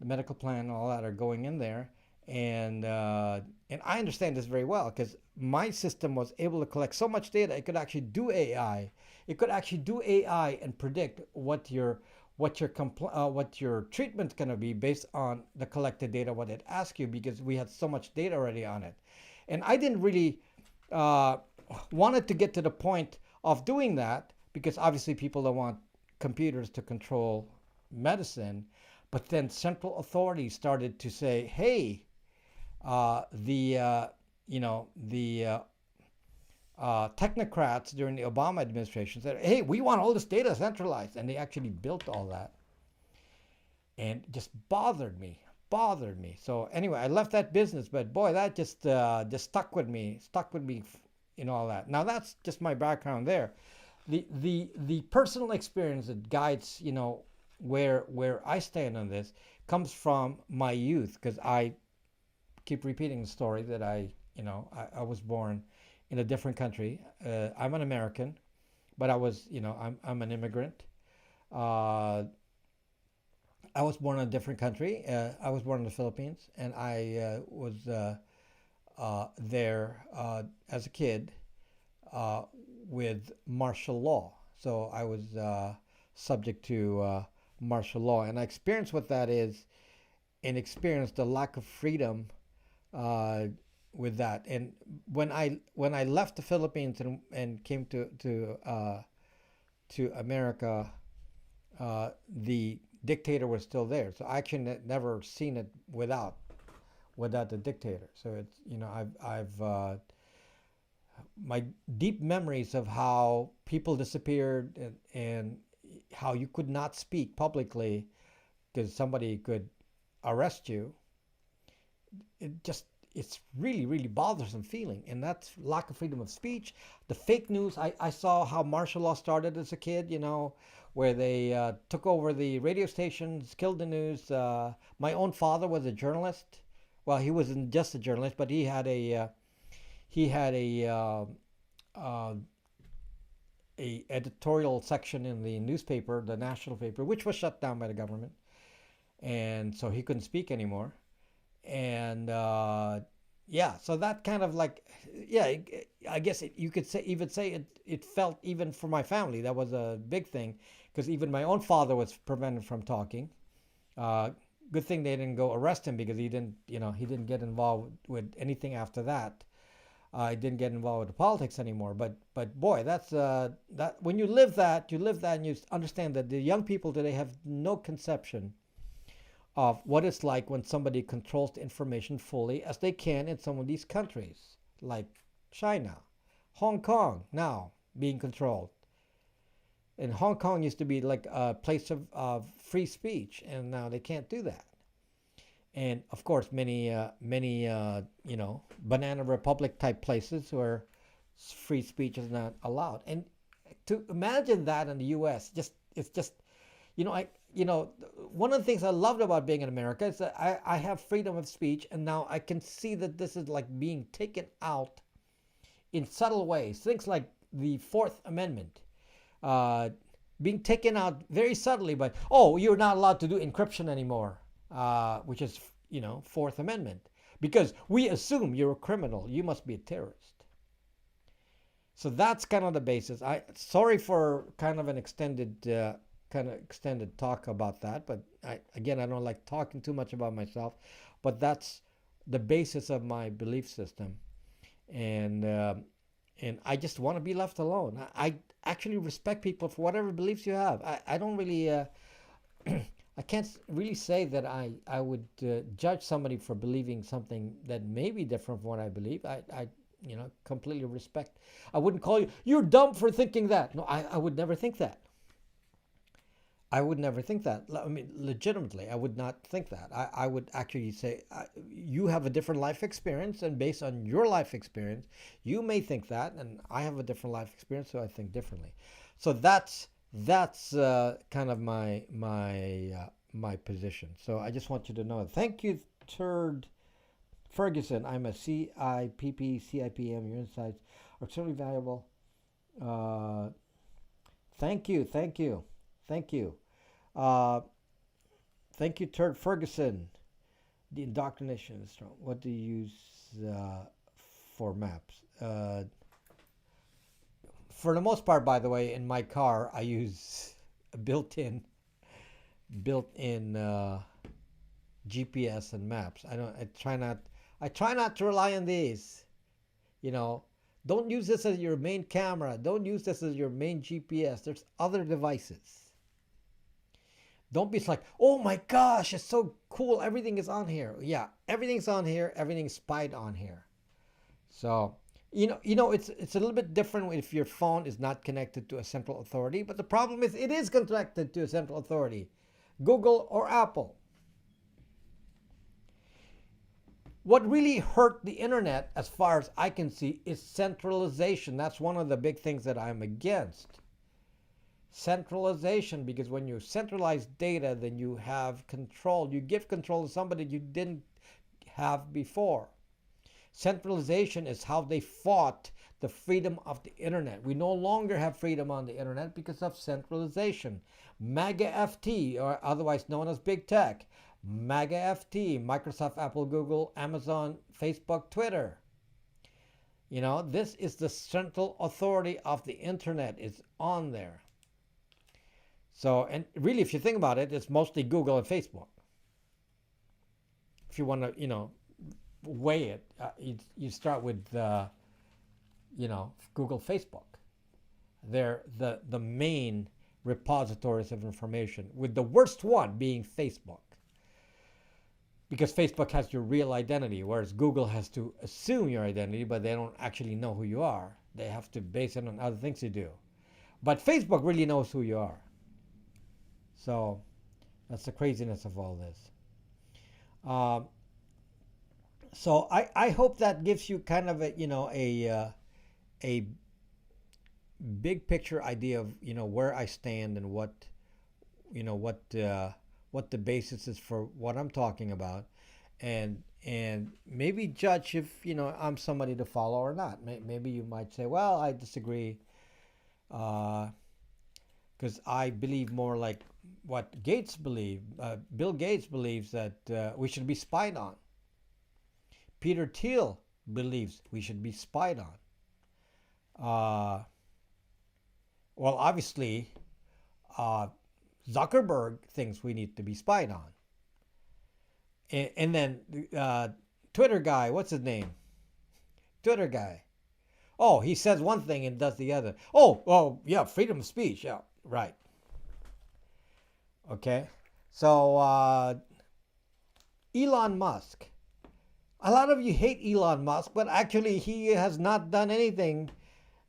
the medical plan, all that are going in there, and I understand this very well because my system was able to collect so much data it could actually do AI. It could actually do AI and predict what your treatment's going to be based on the collected data, what it asks you, because we had so much data already on it. And I didn't really wanted to get to the point of doing that because obviously people don't want computers to control medicine. But then central authorities started to say, hey, the technocrats during the Obama administration said, hey, we want all this data centralized. And they actually built all that. And it just bothered me. So anyway, I left that business, but boy, that just stuck with me, all that. Now that's just my background there. The personal experience that guides, where I stand on this comes from my youth, because I keep repeating the story that I was born in a different country. I'm an American, but I was, I'm an immigrant. I was born in a different country. I was born in the Philippines, and I was there as a kid with martial law. So I was subject to martial law, and I experienced what that is, and experienced the lack of freedom with that. And when I left the Philippines and came to America, the dictator was still there. So I actually never seen it without the dictator. So it's I've my deep memories of how people disappeared and how you could not speak publicly because somebody could arrest you. It's really, really bothersome feeling, and that's lack of freedom of speech. The fake news, I saw how martial law started as a kid, where they took over the radio stations, killed the news. My own father was a journalist. Well, he wasn't just a journalist, but he had a editorial section in the newspaper, the national paper, which was shut down by the government, and so he couldn't speak anymore. And so that kind of I guess you could say it felt, even for my family, that was a big thing, because even my own father was prevented from talking. Good thing they didn't go arrest him, because he didn't get involved with anything after that. He didn't get involved with the politics anymore. But boy, that's that when you live that, and you understand that the young people today have no conception of what it's like when somebody controls the information fully, as they can in some of these countries, like China, Hong Kong now being controlled. And Hong Kong used to be like a place of free speech, and now they can't do that. And of course, many banana republic type places where free speech is not allowed. And to imagine that in the U.S., it's just one of the things I loved about being in America is that I have freedom of speech, and now I can see that this is like being taken out in subtle ways. Things like the Fourth Amendment. being taken out very subtly. But oh, you're not allowed to do encryption anymore, which is Fourth Amendment, because we assume you're a criminal. You must be a terrorist. So that's kind of the basis. I sorry for kind of an extended talk about that, but I don't like talking too much about myself, but that's the basis of my belief system, and I just want to be left alone. I actually respect people for whatever beliefs you have. I don't really I can't really say that I would judge somebody for believing something that may be different from what I believe. I completely respect. I wouldn't call you're dumb for thinking that. No, I would never think that. I would never think that. I mean, legitimately, I would not think that. I would actually say, you have a different life experience, and based on your life experience, you may think that, and I have a different life experience, so I think differently. So that's kind of my position. So I just want you to know. Thank you, Turd Ferguson. I'm a CIPM. Your insights are extremely valuable. Thank you. Thank you, Turd Ferguson. The indoctrination is strong. What do you use for maps? For the most part, by the way, in my car, I use a built-in GPS and maps. I try not to rely on these. Don't use this as your main camera. Don't use this as your main GPS. There's other devices. Don't be like, oh my gosh, it's so cool. Everything is on here. Yeah, everything's on here. Everything's spied on here. So, it's a little bit different if your phone is not connected to a central authority. But the problem is it is connected to a central authority, Google or Apple. What really hurt the internet, as far as I can see, is centralization. That's one of the big things that I'm against. Centralization, because when you centralize data, then you have control. You give control to somebody you didn't have before. Centralization is how they fought the freedom of the internet. We no longer have freedom on the internet because of centralization. MAGA FT, or otherwise known as big tech. MAGA FT, Microsoft, Apple, Google, Amazon, Facebook, Twitter. This is the central authority of the internet. It's on there. So, and really, if you think about it, it's mostly Google and Facebook. If you want to, weigh it, you start with, Google, Facebook. They're the main repositories of information, with the worst one being Facebook. Because Facebook has your real identity, whereas Google has to assume your identity, but they don't actually know who you are. They have to base it on other things you do. But Facebook really knows who you are. So that's the craziness of all this. So I hope that gives you kind of a big picture idea of where I stand and what the basis is for what I'm talking about, and maybe judge if I'm somebody to follow or not. Maybe you might say, well, I disagree, because I believe more like what Gates believe. Bill Gates believes that we should be spied on. Peter Thiel believes we should be spied on. Well, obviously, Zuckerberg thinks we need to be spied on. And then Twitter guy, what's his name? Twitter guy. Oh, he says one thing and does the other. Oh, yeah, freedom of speech. Yeah, right. Okay. So, Elon Musk. A lot of you hate Elon Musk, but actually he has not done anything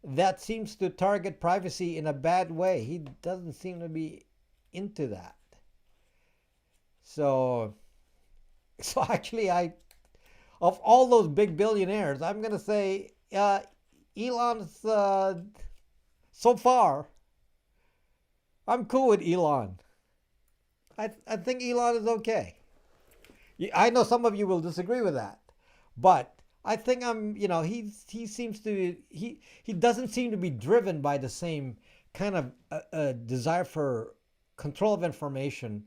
that seems to target privacy in a bad way. He doesn't seem to be into that. So actually, of all those big billionaires, I'm going to say Elon's, so far, I'm cool with Elon. I think Elon is okay. I know some of you will disagree with that, but I think he seems to, he doesn't seem to be driven by the same kind of a desire for control of information.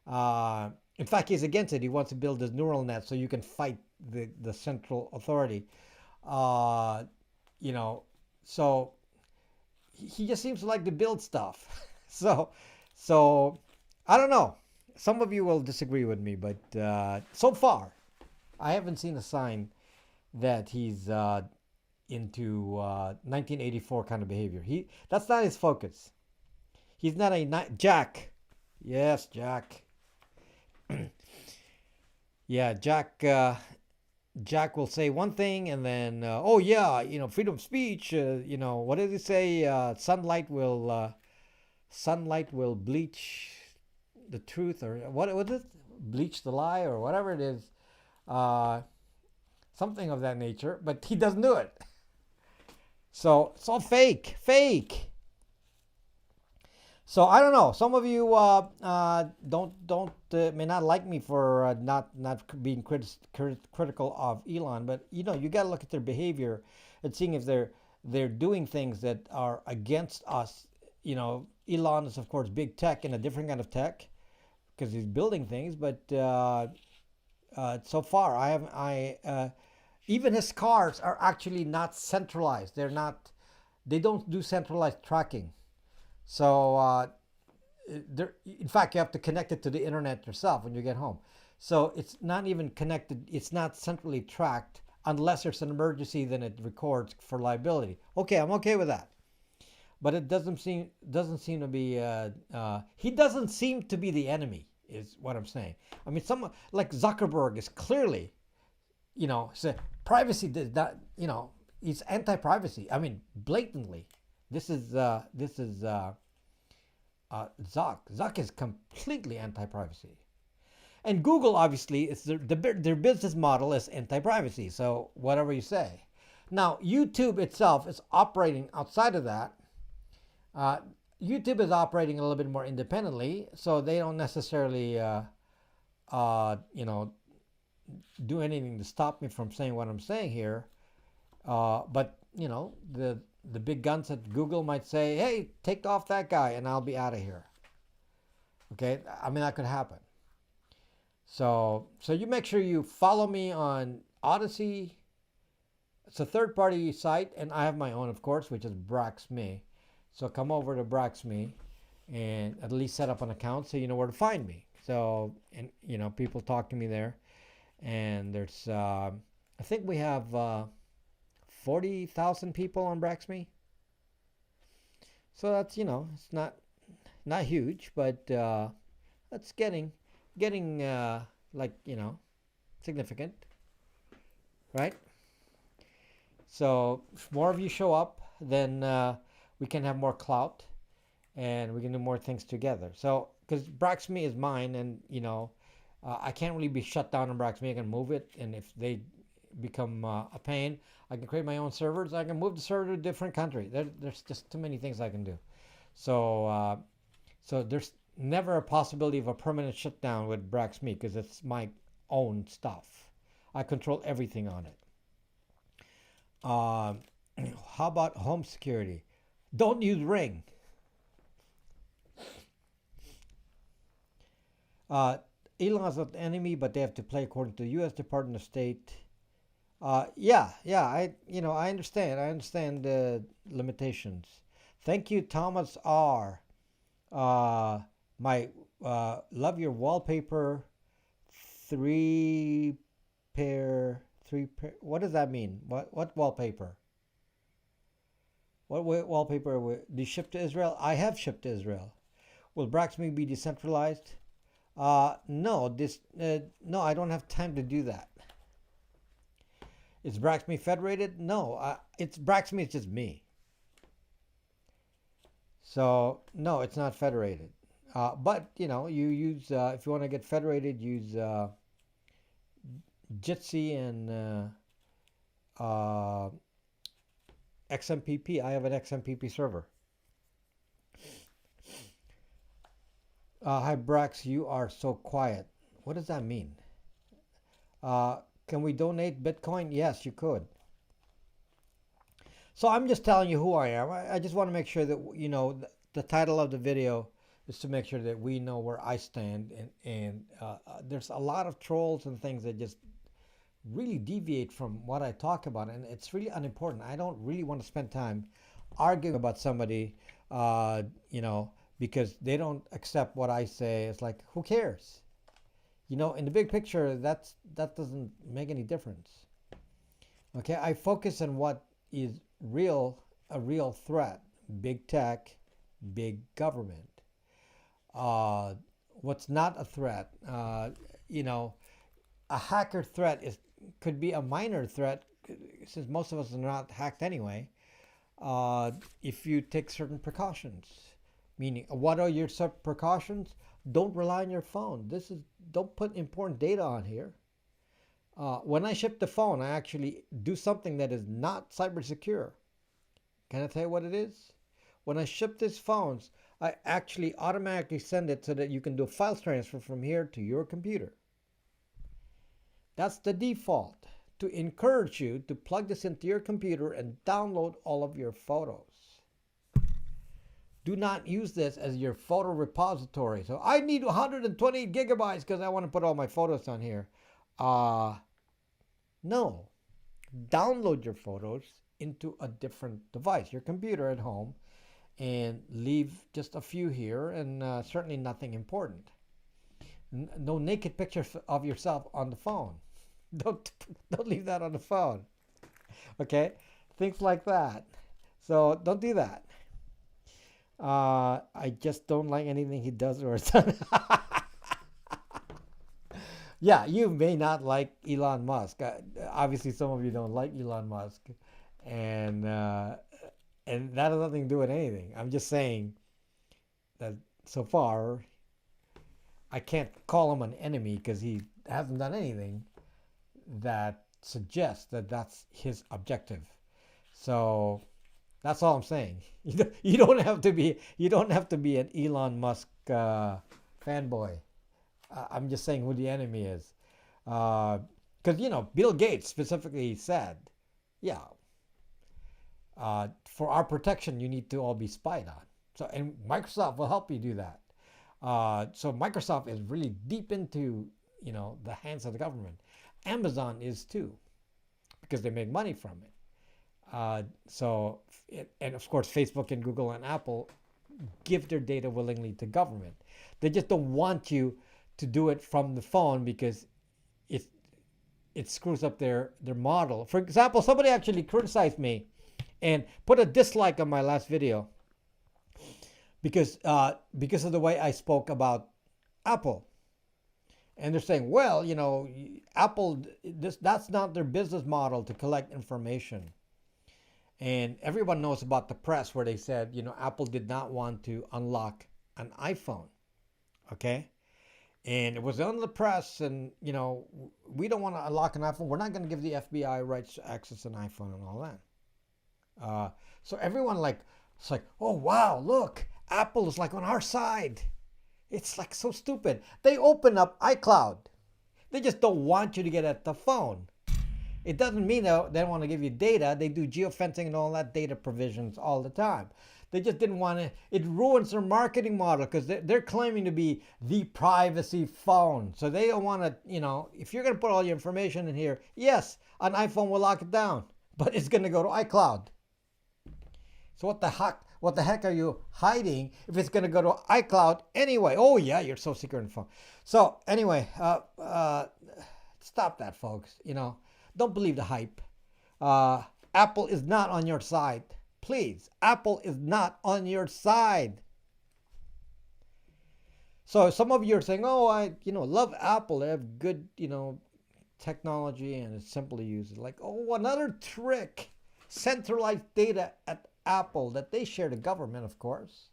In fact, he's against it. He wants to build this neural net so you can fight the central authority. Uh, you know, so he just seems to like to build stuff. so, so I don't know. Some of you will disagree with me, but so far, I haven't seen a sign that he's into 1984 kind of behavior. That's not his focus. He's not a Jack. Yes, Jack. Yeah, Jack. Jack will say one thing and then, oh yeah, freedom of speech. What did he say? Sunlight will bleach the truth, or what was it? Bleach the lie, or whatever it is. Uh, Something of that nature. But he doesn't do it. So it's all fake, fake. So I don't know. Some of you don't may not like me for not being critical of Elon, but you got to look at their behavior and seeing if they're doing things that are against us. Elon is of course big tech and a different kind of tech because he's building things, but so far even his cars are actually not centralized. They don't do centralized tracking. So, in fact, you have to connect it to the internet yourself when you get home. So it's not even connected. It's not centrally tracked unless there's an emergency. Then it records for liability. Okay, I'm okay with that. But it doesn't seem to be. He doesn't seem to be the enemy, is what I'm saying. I mean, someone like Zuckerberg is clearly, so privacy does not. He's anti-privacy. I mean, blatantly. This is Zuck. Zuck is completely anti-privacy, and Google obviously is their business model is anti-privacy. So whatever you say, now YouTube itself is operating outside of that. YouTube is operating a little bit more independently, so they don't necessarily, do anything to stop me from saying what I'm saying here. But the big guns at Google might say, hey, take off that guy and I'll be out of here. Okay, I mean, that could happen. So you make sure you follow me on Odyssey. It's a third-party site, and I have my own, of course, which is BraxMe. So come over to BraxMe and at least set up an account so you know where to find me. So, and people talk to me there. And there's, I think we have 40,000 people on BraxMe. So that's, it's not huge, but that's getting significant, right? So if more of you show up, then we can have more clout and we can do more things together. So because BraxMe is mine, and I can't really be shut down on BraxMe. I can move it, and if they become a pain, I can create my own servers. I can move the server to a different country. There's just too many things I can do. So there's never a possibility of a permanent shutdown with BraxMe because it's my own stuff. I control everything on it. How about home security? Don't use Ring. Elon's not the enemy, but they have to play according to the U.S. Department of State. Yeah, I understand. I understand the limitations. Thank you, Thomas R. My love your wallpaper. Three pair. What does that mean? What wallpaper? What wallpaper do you ship to Israel? I have shipped to Israel. Will BraxMe be decentralized? No. No, I don't have time to do that. Is BraxMe federated? No. It's BraxMe. It's just me. So no, it's not federated. But you use if you want to get federated, use Jitsi and XMPP. I have an XMPP server. Hi Brax, you are so quiet. What does that mean? Can we donate Bitcoin? Yes, you could. So I'm just telling you who I am. I just want to make sure that the title of the video is to make sure that we know where I stand. And there's a lot of trolls and things that just really deviate from what I talk about, and it's really unimportant. I don't really want to spend time arguing about somebody, uh, you know, because they don't accept what I say. It's like, who cares? In the big picture, that doesn't make any difference. Okay, I focus on what is a real threat: big tech, big government. Uh, what's not a threat? You know, a hacker threat could be a minor threat, since most of us are not hacked anyway. Uh, if you take certain precautions, meaning what are your precautions? Don't rely on your phone. Don't put important data on here. When I ship the phone, I actually do something that is not cyber secure. Can I tell you what it is? When I ship these phones, I actually automatically send it so that you can do a file transfer from here to your computer. That's the default, to encourage you to plug this into your computer and download all of your photos. Do not use this as your photo repository. So I need 128 gigabytes because I want to put all my photos on here. No. Download your photos into a different device, your computer at home, and leave just a few here, and certainly nothing important. No naked pictures of yourself on the phone. Don't leave that on the phone. Okay, things like that. So don't do that. I just don't like anything he does or says. Yeah, you may not like Elon Musk. Obviously, some of you don't like Elon Musk, and that has nothing to do with anything. I'm just saying that so far, I can't call him an enemy because he hasn't done anything that suggests that that's his objective. So that's all I'm saying. You don't have to be an Elon Musk fanboy. I'm just saying who the enemy is, because Bill Gates specifically said, yeah, for our protection you need to all be spied on. So, and Microsoft will help you do that. So Microsoft is really deep into the hands of the government. Amazon is too, because they make money from it. And of course, Facebook and Google and Apple give their data willingly to government. They just don't want you to do it from the phone because it screws up their model. For example, somebody actually criticized me and put a dislike on my last video because of the way I spoke about Apple. And they're saying, well, Apple, that's not their business model to collect information. And everyone knows about the press where they said, Apple did not want to unlock an iPhone. Okay? And it was on the press, and, we don't want to unlock an iPhone. We're not going to give the FBI rights to access an iPhone and all that. So everyone it's like, oh, wow, look, Apple is like on our side. It's like so stupid. They open up iCloud. They just don't want you to get at the phone. It doesn't mean they don't want to give you data. They do geofencing and all that data provisions all the time. They just didn't want to. It ruins their marketing model because they're claiming to be the privacy phone. So they don't want to, if you're going to put all your information in here, yes, an iPhone will lock it down, but it's going to go to iCloud. So what the heck are you hiding if it's going to go to iCloud anyway? Oh yeah, you're so secure in the phone. So anyway, stop that, folks. Don't believe the hype. Apple is not on your side. Please, Apple is not on your side. So some of you are saying, oh, I love Apple. They have good technology and it's simple to use. Like, oh, another trick. Centralized data at Apple that they share to government, of course.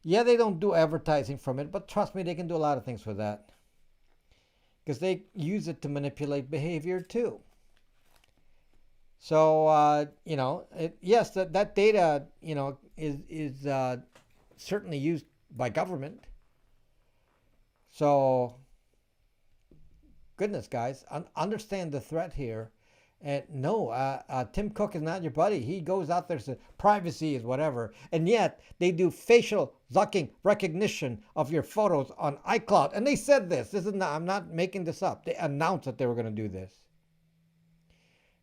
Yeah, they don't do advertising from it, but trust me, they can do a lot of things with that. Because they use it to manipulate behavior too. So, yes, that data, is certainly used by government. So, goodness, guys, understand the threat here And no, Tim Cook is not your buddy. He goes out there, says privacy is whatever. And yet they do facial zucking recognition of your photos on iCloud. And they said this. This is not, I'm not making this up. They announced that they were going to do this.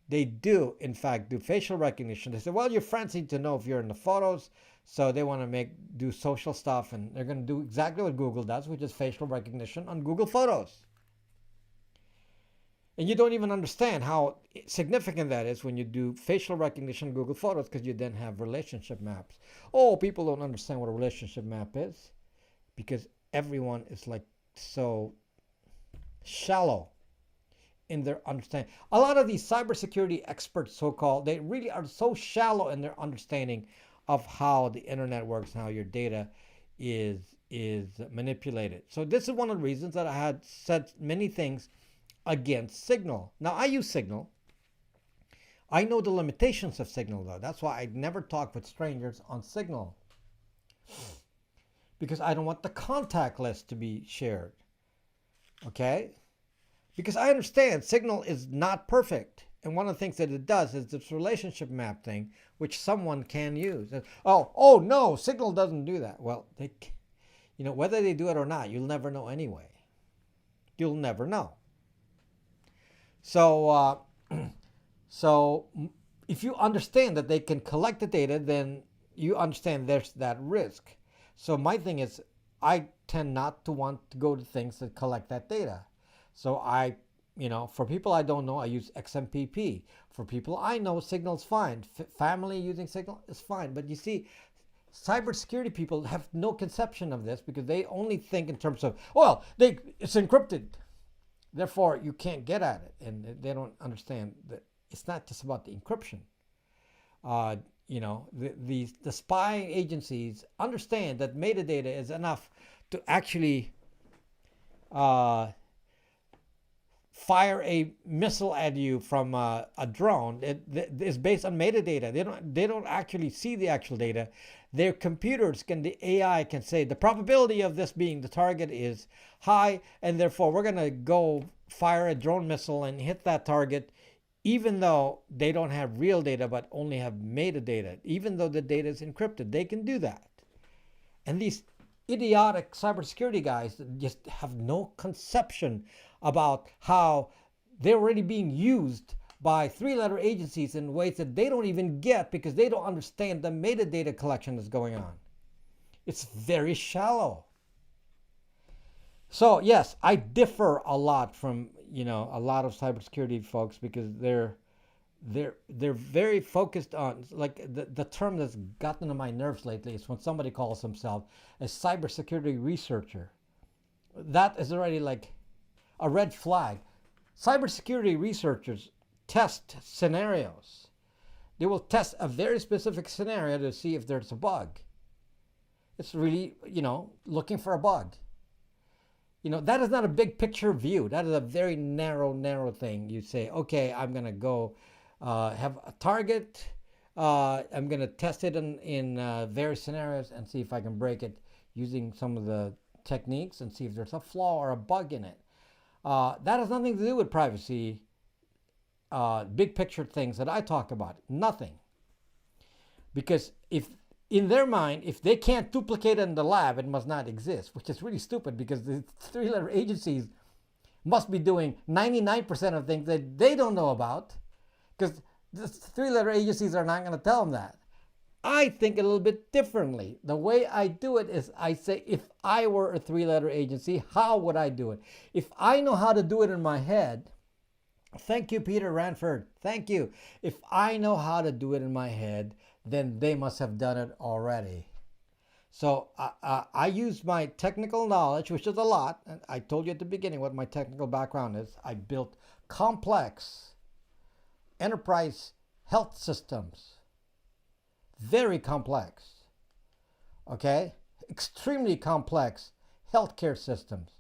They do, in fact, do facial recognition. They say, well, your friends need to know if you're in the photos. So they want to do social stuff. And they're going to do exactly what Google does, which is facial recognition on Google Photos. And you don't even understand how significant that is when you do facial recognition in Google Photos, because you then have relationship maps. Oh, people don't understand what a relationship map is because everyone is like so shallow in their understanding. A lot of these cybersecurity experts, so-called, they really are so shallow in their understanding of how the internet works and how your data is manipulated. So this is one of the reasons that I had said many things against Signal. Now, I use Signal. I know the limitations of Signal, though. That's why I never talk with strangers on Signal, because I don't want the contact list to be shared. Okay? Because I understand Signal is not perfect. And one of the things that it does is this relationship map thing, which someone can use. Oh no, Signal doesn't do that. Well, whether they do it or not, you'll never know anyway. You'll never know. So if you understand that they can collect the data, then you understand there's that risk. So my thing is, I tend not to want to go to things that collect that data. So for people I don't know, I use XMPP. For people I know, Signal's fine. Family using Signal is fine. But you see, cybersecurity people have no conception of this because they only think in terms of, it's encrypted. Therefore, you can't get at it, and they don't understand that it's not just about the encryption. The spy agencies understand that metadata is enough to actually fire a missile at you from a drone. It is based on metadata. They don't actually see the actual data. Their computers the AI can say the probability of this being the target is high, and therefore we're going to go fire a drone missile and hit that target, even though they don't have real data but only have metadata. Even though the data is encrypted, they can do that. And these idiotic cybersecurity guys just have no conception about how they're already being used by three-letter agencies in ways that they don't even get because they don't understand the metadata collection that's going on. It's very shallow. So yes, I differ a lot from a lot of cybersecurity folks because they're very focused on, like, the term that's gotten on my nerves lately is when somebody calls himself a cybersecurity researcher. That is already like a red flag. Cybersecurity researchers test scenarios. They will test a very specific scenario to see if there's a bug. It's really, looking for a bug. That is not a big picture view. That is a very narrow thing. You say, okay, I'm going to go have a target. I'm going to test it in various scenarios and see if I can break it using some of the techniques and see if there's a flaw or a bug in it. That has nothing to do with privacy, big picture things that I talk about. Nothing. Because in their mind, if they can't duplicate it in the lab, it must not exist, which is really stupid because the three-letter agencies must be doing 99% of things that they don't know about because the three-letter agencies are not going to tell them that. I think a little bit differently. The way I do it is I say, if I were a three-letter agency, how would I do it? If I know how to do it in my head, thank you, Peter Ranford. Thank you. If I know how to do it in my head, then they must have done it already. So I use my technical knowledge, which is a lot. And I told you at the beginning what my technical background is. I built complex enterprise health systems. Very complex. Okay? Extremely complex healthcare systems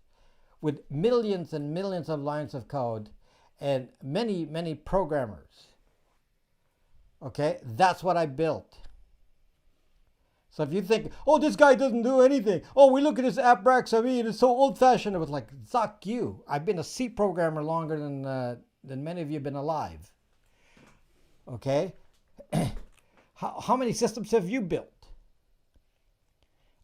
with millions and millions of lines of code and many programmers. Okay, that's what I built. So if you think, oh, this guy doesn't do anything. Oh, we look at his AppRax. I mean, it's so old-fashioned. It was like, zuck you. I've been a C programmer longer than many of you have been alive. Okay, how many systems have you built?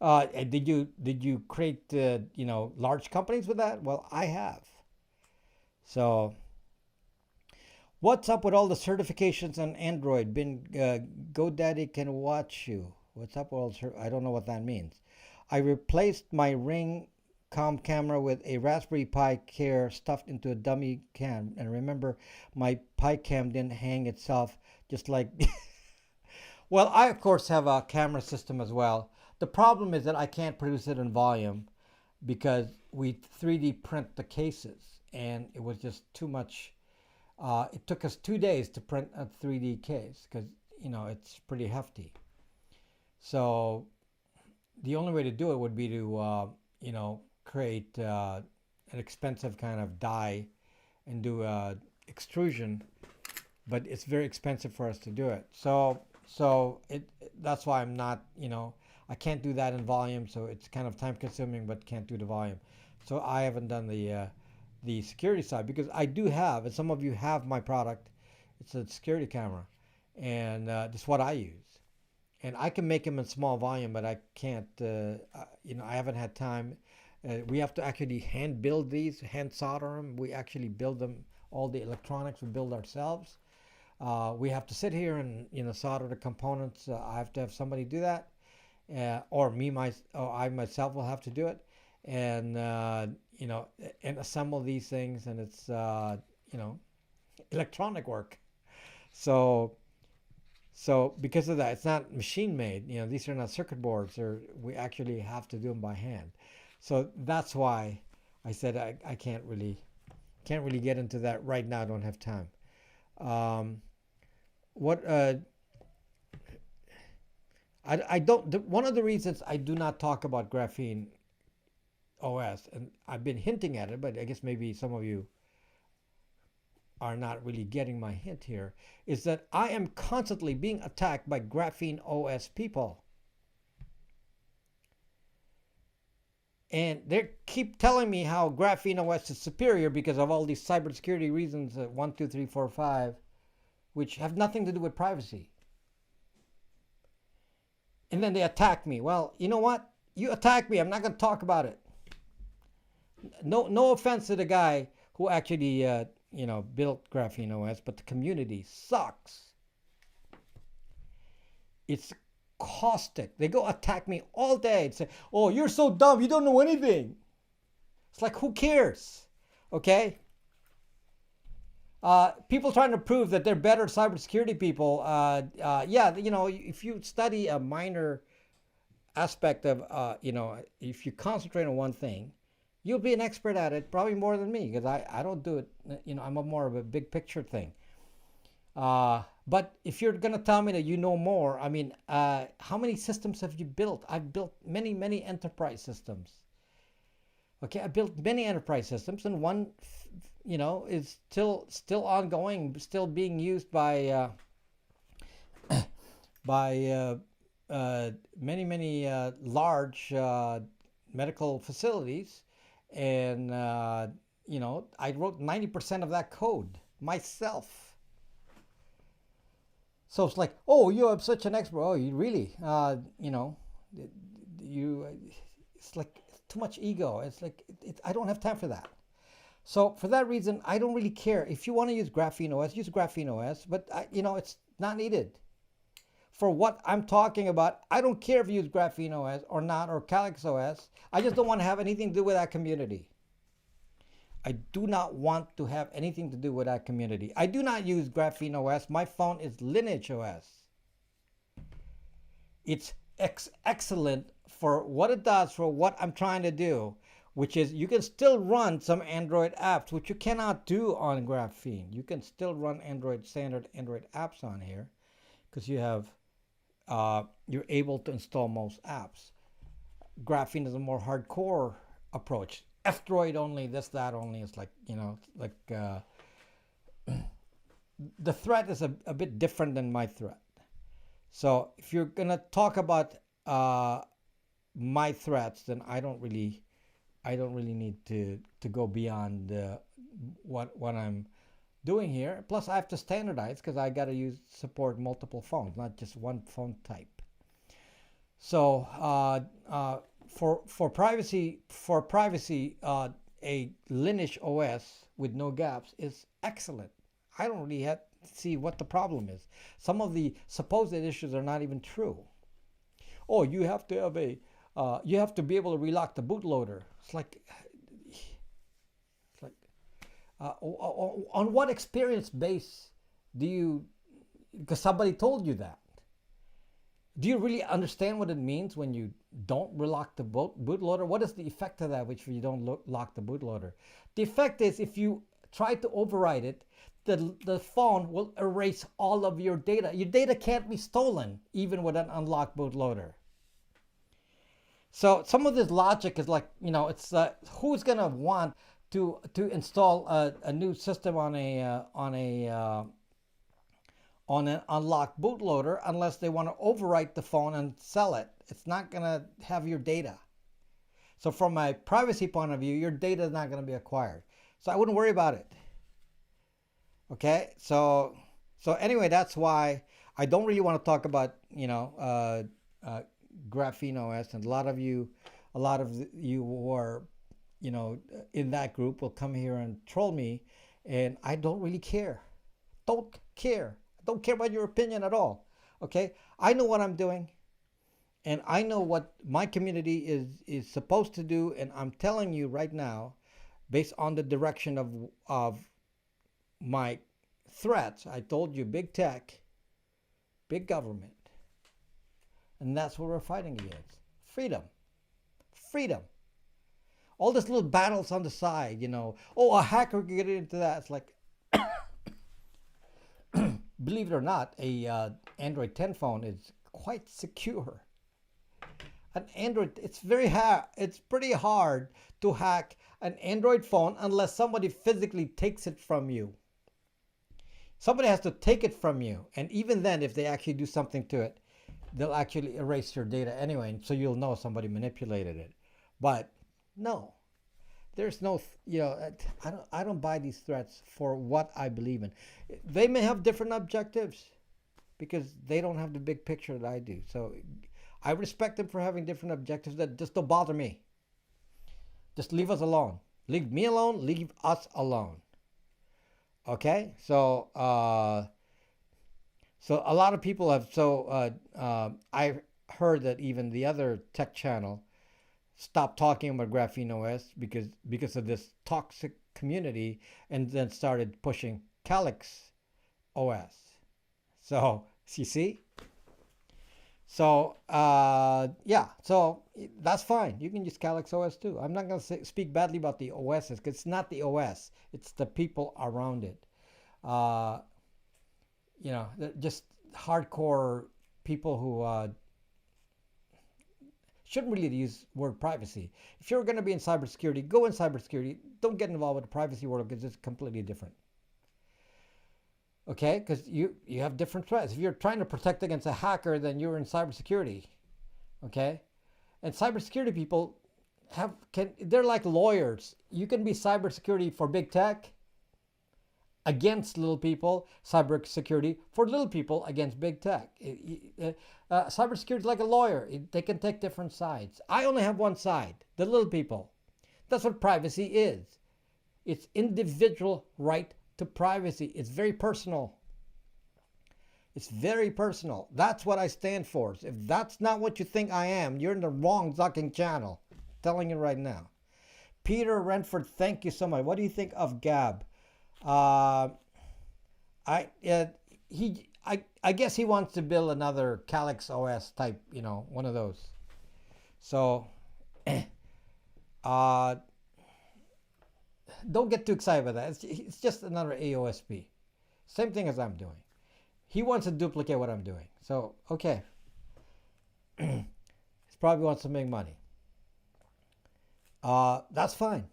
And did you create large companies with that? Well, I have. So what's up with all the certifications on Android? Been GoDaddy can watch you. What's up with all I don't know what that means. I replaced my Ring com camera with a Raspberry Pi Care stuffed into a dummy cam. And remember, my Pi cam didn't hang itself, just like. Well, I of course have a camera system as well. The problem is that I can't produce it in volume because we 3D print the cases, and it was just too much. It took us 2 days to print a 3D case because it's pretty hefty. So the only way to do it would be to create an expensive kind of die and do extrusion, but it's very expensive for us to do it. So that's why I'm not, I can't do that in volume. So it's kind of time consuming, but can't do the volume. So I haven't done the security side because I do have, and some of you have my product. It's a security camera, and that's what I use. And I can make them in small volume, but I can't. I haven't had time. We have to actually hand build these, hand solder them. We actually build them. All the electronics we build ourselves. We have to sit here and solder the components. I have to have somebody do that, or I myself will have to do it, and and assemble these things. And it's electronic work. So because of that, it's not machine made. These are not circuit boards, or we actually have to do them by hand. So that's why I said I can't really get into that right now. I don't have time. Um, what I don't. One of the reasons I do not talk about graphene OS, and I've been hinting at it, but I guess maybe some of you are not really getting my hint here, is that I am constantly being attacked by graphene OS people. And they keep telling me how graphene OS is superior because of all these cybersecurity reasons, 1, 2, 3, 4, 5, which have nothing to do with privacy. And then they attack me. Well, you know what? You attack me. I'm not going to talk about it. No offense to the guy who actually built graphene OS, but the community sucks. It's caustic. They go attack me all day and say, "Oh, you're so dumb. You don't know anything." It's like, who cares? Okay. People trying to prove that they're better cybersecurity people. Yeah, if you study a minor aspect of, if you concentrate on one thing, you'll be an expert at it, probably more than me, because I don't do it. I'm more of a big picture thing. But if you're going to tell me that you know more, I mean, how many systems have you built? I've built many, many enterprise systems. Okay, I built many enterprise systems, and one, is still ongoing, still being used by many, many large medical facilities. And I wrote 90% of that code myself. So it's like, oh, you are such an expert. Oh, you really, it's like too much ego. It's like, I don't have time for that. So for that reason, I don't really care. If you want to use Graphene OS, use Graphene OS, but it's not needed. For what I'm talking about, I don't care if you use Graphene OS or not, or Calyx OS. I just don't want to have anything to do with that community. I do not want to have anything to do with that community. I do not use Graphene OS. My phone is Lineage OS. It's excellent for what it does, for what I'm trying to do, which is you can still run some Android apps, which you cannot do on Graphene. You can still run standard Android apps on here because you're able to install most apps. Graphene is a more hardcore approach. F-Droid only, this, that only. It's like, the threat is a bit different than my threat. So if you're going to talk about my threats, then I don't really need to go beyond what I'm doing here. Plus, I have to standardize because I got to use support multiple phones, not just one phone type. So for privacy, a Lineage OS with no gaps is excellent. I don't really have to see what the problem is. Some of the supposed issues are not even true. Oh, you have to have you have to be able to relock the bootloader. It's like, on what experience base do you? Because somebody told you that. Do you really understand what it means when you don't relock the bootloader? What is the effect of that if you don't lock the bootloader? The effect is if you try to override it, the phone will erase all of your data. Your data can't be stolen even with an unlocked bootloader. So some of this logic is like, it's who's gonna want to install a new system on an unlocked bootloader unless they want to overwrite the phone and sell it. It's not going to have your data. So from my privacy point of view, your data is not going to be acquired. So I wouldn't worry about it. Okay? So anyway, that's why I don't really want to talk about, Graphene OS, and a lot of you who are, in that group will come here and troll me, and I don't really care. Don't care. Don't care about your opinion at all. Okay? I know what I'm doing, and I know what my community is supposed to do, and I'm telling you right now, based on the direction of my threats, I told you big tech, big government, and that's what we're fighting against. Freedom. Freedom. All these little battles on the side, oh, a hacker can get into that. It's like, believe it or not, a Android 10 phone is quite secure. An Android, it's pretty hard to hack an Android phone unless somebody physically takes it from you. Somebody has to take it from you, and even then, if they actually do something to it, they'll actually erase your data anyway, so you'll know somebody manipulated it. But no, there's no, I don't buy these threats for what I believe in. They may have different objectives because they don't have the big picture that I do. So I respect them for having different objectives that just don't bother me. Just leave us alone. Leave me alone. Leave us alone. Okay? So a lot of people have, I heard that even the other tech channel stopped talking about Graphene OS because of this toxic community, and then started pushing Calyx OS. So, you see? So, so that's fine. You can use Calyx OS too. I'm not going to speak badly about the OSs because it's not the OS. It's the people around it. Just hardcore people who shouldn't really use word privacy. If you're going to be in cybersecurity, go in cybersecurity. Don't get involved with the privacy world because it's completely different. Okay? Because you have different threats. If you're trying to protect against a hacker, then you're in cybersecurity. Okay? And cybersecurity people they're like lawyers. You can be cybersecurity for big tech against little people, cybersecurity for little people against big tech. Cybersecurity is like a lawyer. They can take different sides. I only have one side, the little people. That's what privacy is. It's individual right to privacy. It's very personal. It's very personal. That's what I stand for. If that's not what you think I am, you're in the wrong fucking channel. I'm telling you right now. Peter Renford, thank you so much. What do you think of Gab? I guess he wants to build another Calyx OS type, one of those. So, don't get too excited about that. It's just another AOSP. Same thing as I'm doing. He wants to duplicate what I'm doing. So, okay. He probably wants to make money. That's fine.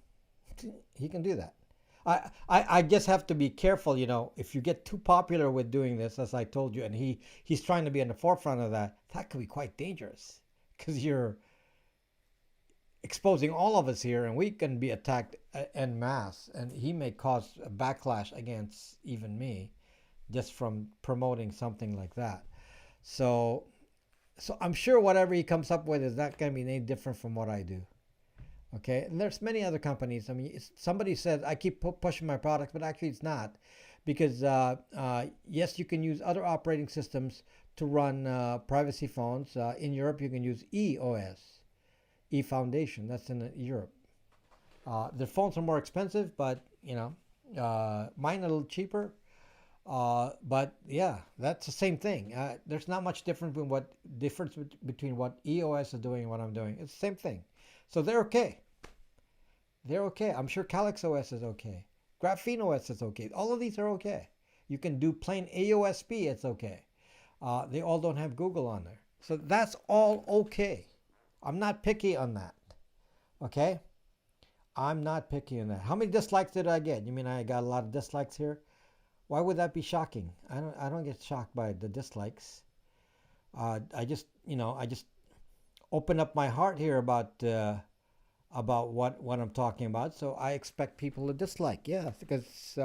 He can do that. I just have to be careful, if you get too popular with doing this, as I told you, and he's trying to be in the forefront of that could be quite dangerous because you're exposing all of us here, and we can be attacked en masse, and he may cause a backlash against even me just from promoting something like that. So, so I'm sure whatever he comes up with is not going to be any different from what I do. Okay, and there's many other companies. I mean, somebody said I keep pushing my products, but actually it's not, because yes, you can use other operating systems to run privacy phones. In Europe, you can use EOS, E Foundation. That's in Europe. The phones are more expensive, but mine a little cheaper. But yeah, that's the same thing. There's not much difference between what EOS is doing and what I'm doing. It's the same thing. So they're okay. They're okay. I'm sure Calyx OS is okay. Graphene OS is okay. All of these are okay. You can do plain AOSP, it's okay. They all don't have Google on there. So that's all okay. I'm not picky on that. Okay? I'm not picky on that. How many dislikes did I get? You mean I got a lot of dislikes here? Why would that be shocking? I don't get shocked by the dislikes. I just open up my heart here about what I'm talking about. So I expect people to dislike. Yeah, because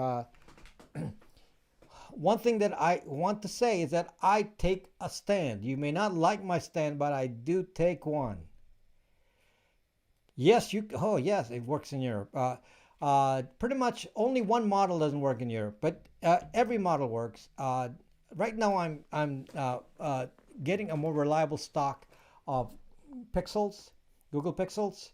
one thing that I want to say is that I take a stand. You may not like my stand, but I do take one. Yes, oh yes, it works in Europe. Pretty much only one model doesn't work in Europe, but every model works. Right now, I'm getting a more reliable stock of Pixels, Google Pixels,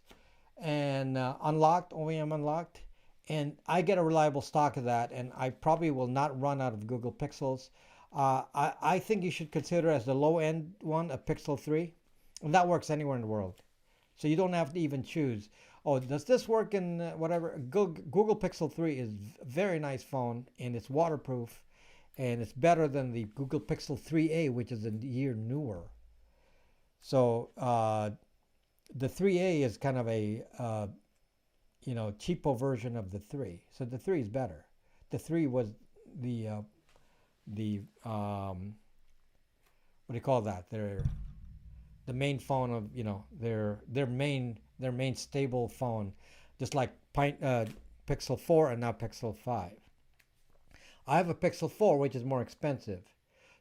and unlocked, OEM unlocked, and I get a reliable stock of that, and I probably will not run out of Google Pixels. I think you should consider as the low end one a Pixel 3, and that works anywhere in the world. So you don't have to even choose, oh, does this work in whatever? Google Pixel 3 is a very nice phone, and it's waterproof, and it's better than the Google Pixel 3a, which is a year newer. So the 3a is kind of a cheapo version of the 3. So the 3 is better. The 3 was the what do you call that? The main phone of their main stable phone, just like Pixel 4 and now Pixel 5. I have a Pixel 4, which is more expensive.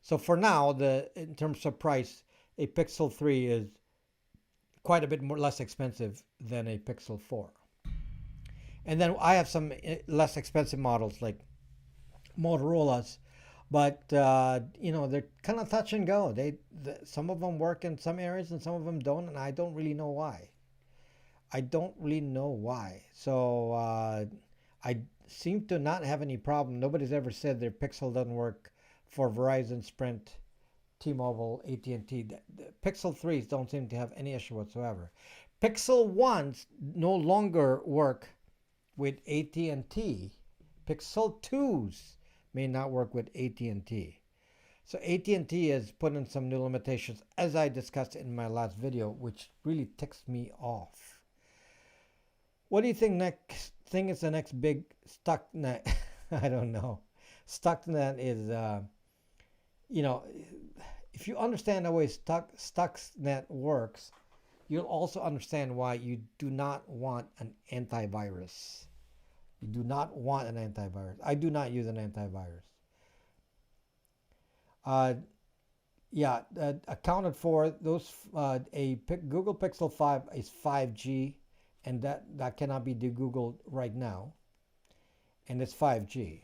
So for now, in terms of price, a Pixel 3 is quite a bit less expensive than a Pixel 4. And then I have some less expensive models like Motorola's, but they're kind of touch and go. Some of them work in some areas and some of them don't, and I don't really know why. So I seem to not have any problem. Nobody's ever said their Pixel doesn't work for Verizon, Sprint, T-Mobile, AT&T. The Pixel 3s don't seem to have any issue whatsoever. Pixel 1s no longer work with AT&T. Pixel 2s may not work with AT&T. So AT&T has put in some new limitations, as I discussed in my last video, which really ticks me off. What do you think is the next big stucknet? I don't know. Stucknet is, if you understand the way Stuxnet works, you'll also understand why you do not want an antivirus. You do not want an antivirus. I do not use an antivirus. Accounted for those. Google Pixel 5 is 5G, and that cannot be de-Googled right now, and it's 5G.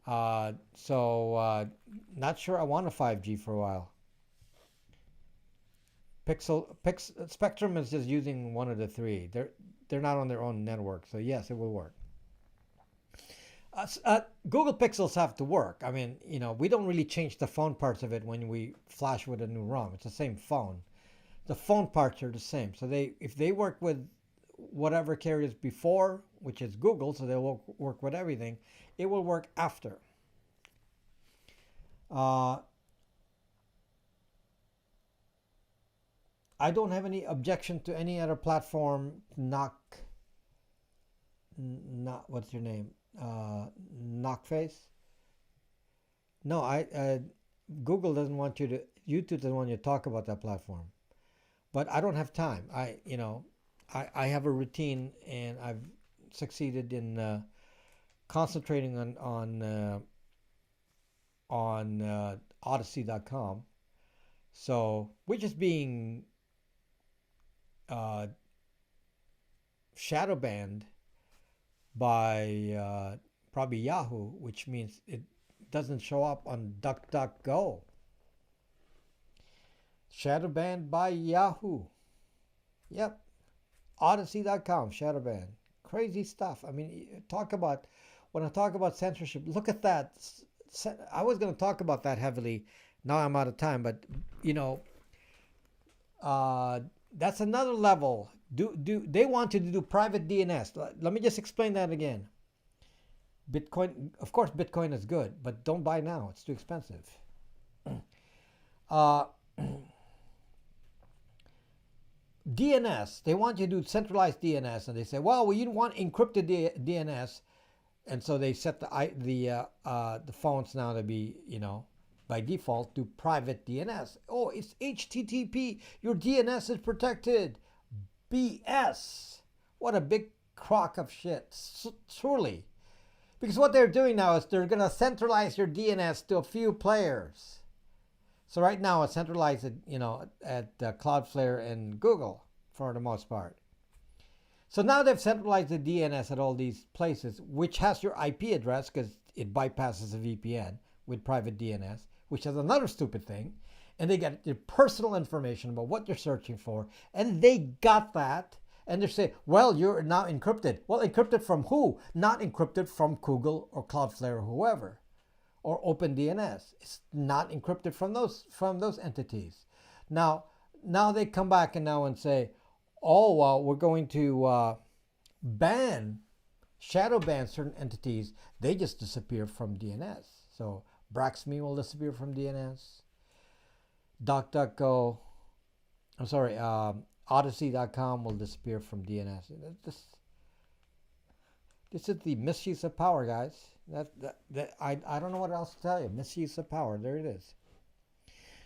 Not sure I want a 5G for a while. Spectrum is just using one of the three. They're not on their own network, so yes, it will work. Google Pixels have to work. I mean, we don't really change the phone parts of it when we flash with a new ROM. It's the same phone. The phone parts are the same. So if they work with whatever carriers before, which is Google, so they'll work with everything, it will work after. I don't have any objection to any other platform. What's your name? Knockface. No, Google doesn't want YouTube doesn't want you to talk about that platform. But I don't have time. I have a routine, and I've succeeded in concentrating on Odyssey.com. So we're just being uh, shadow banned by probably Yahoo, which means it doesn't show up on DuckDuckGo. Shadow banned by Yahoo. Yep. Odyssey.com, shadow banned. Crazy stuff. I mean, when I talk about censorship, look at that. I was going to talk about that heavily. Now I'm out of time, but that's another level. They want you to do private DNS? Let me just explain that again. Bitcoin, of course, Bitcoin is good, but don't buy now. It's too expensive. DNS, they want you to do centralized DNS, and they say, well, you want encrypted DNS, and so they set the phones now to be, by default, do private DNS. Oh, it's HTTP. Your DNS is protected. BS. What a big crock of shit. Truly. Because what they're doing now is they're going to centralize your DNS to a few players. So right now it's centralized, at Cloudflare and Google for the most part. So now they've centralized the DNS at all these places, which has your IP address because it bypasses a VPN with private DNS, which is another stupid thing. And they get your personal information about what you're searching for. And they got that. And they say, well, you're now encrypted. Well, encrypted from who? Not encrypted from Google or Cloudflare or whoever. Or OpenDNS. It's not encrypted from those entities. Now they come back and say, oh, well, we're going to shadow ban certain entities. They just disappear from DNS. So Braxme will disappear from DNS. DuckDuckGo, Odyssey.com will disappear from DNS. This is the misuse of power, guys. I don't know what else to tell you. Misuse of power. There it is.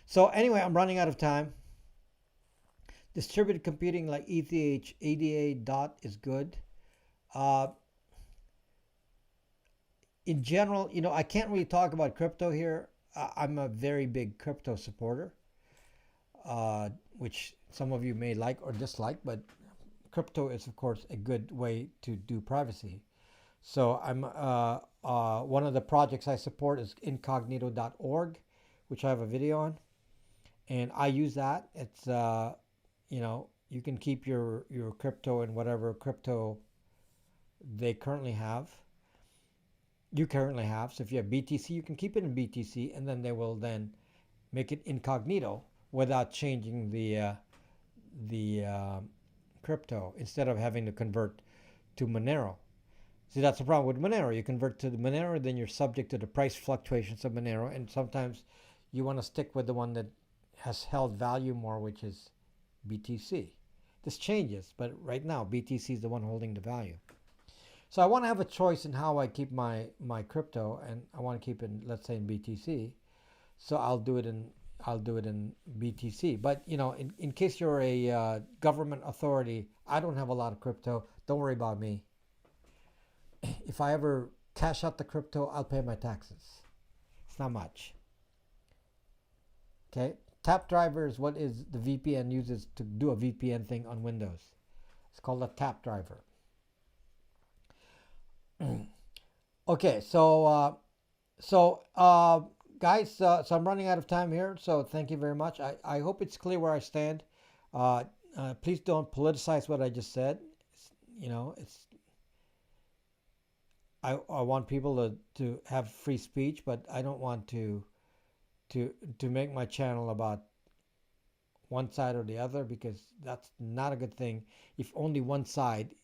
So anyway, I'm running out of time. Distributed computing like ETH, ADA, DOT is good. In general, I can't really talk about crypto here. I'm a very big crypto supporter, which some of you may like or dislike, but crypto is, of course, a good way to do privacy. So I'm one of the projects I support is incognito.org, which I have a video on, and I use that. It's you can keep your crypto in whatever crypto they currently have. You currently have. So if you have BTC, you can keep it in BTC, and then they will then make it incognito without changing the crypto instead of having to convert to Monero. See, that's the problem with Monero. You convert to the Monero, then you're subject to the price fluctuations of Monero, and sometimes you want to stick with the one that has held value more, which is BTC. This changes, but right now BTC is the one holding the value. So I want to have a choice in how I keep my crypto, and I want to keep it, let's say, in BTC. So I'll do it in BTC. But in case you're a government authority, I don't have a lot of crypto. Don't worry about me. If I ever cash out the crypto, I'll pay my taxes. It's not much. Okay. Tap driver is what is the VPN uses to do a VPN thing on Windows. It's called a tap driver. Okay, so guys, so I'm running out of time here. So thank you very much. I hope it's clear where I stand. Please don't politicize what I just said. I want people to have free speech, but I don't want to make my channel about one side or the other, because that's not a good thing. If only one side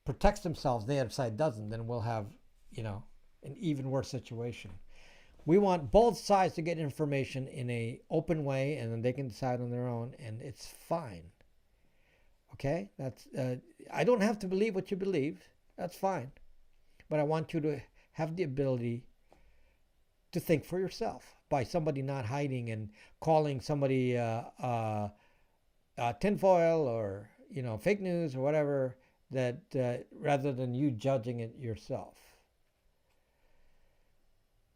protects themselves, the other side doesn't, then we'll have, an even worse situation. We want both sides to get information in a open way, and then they can decide on their own, and it's fine. Okay? That's I don't have to believe what you believe. That's fine. But I want you to have the ability to think for yourself by somebody not hiding and calling somebody tinfoil or fake news or whatever. that rather than you judging it yourself.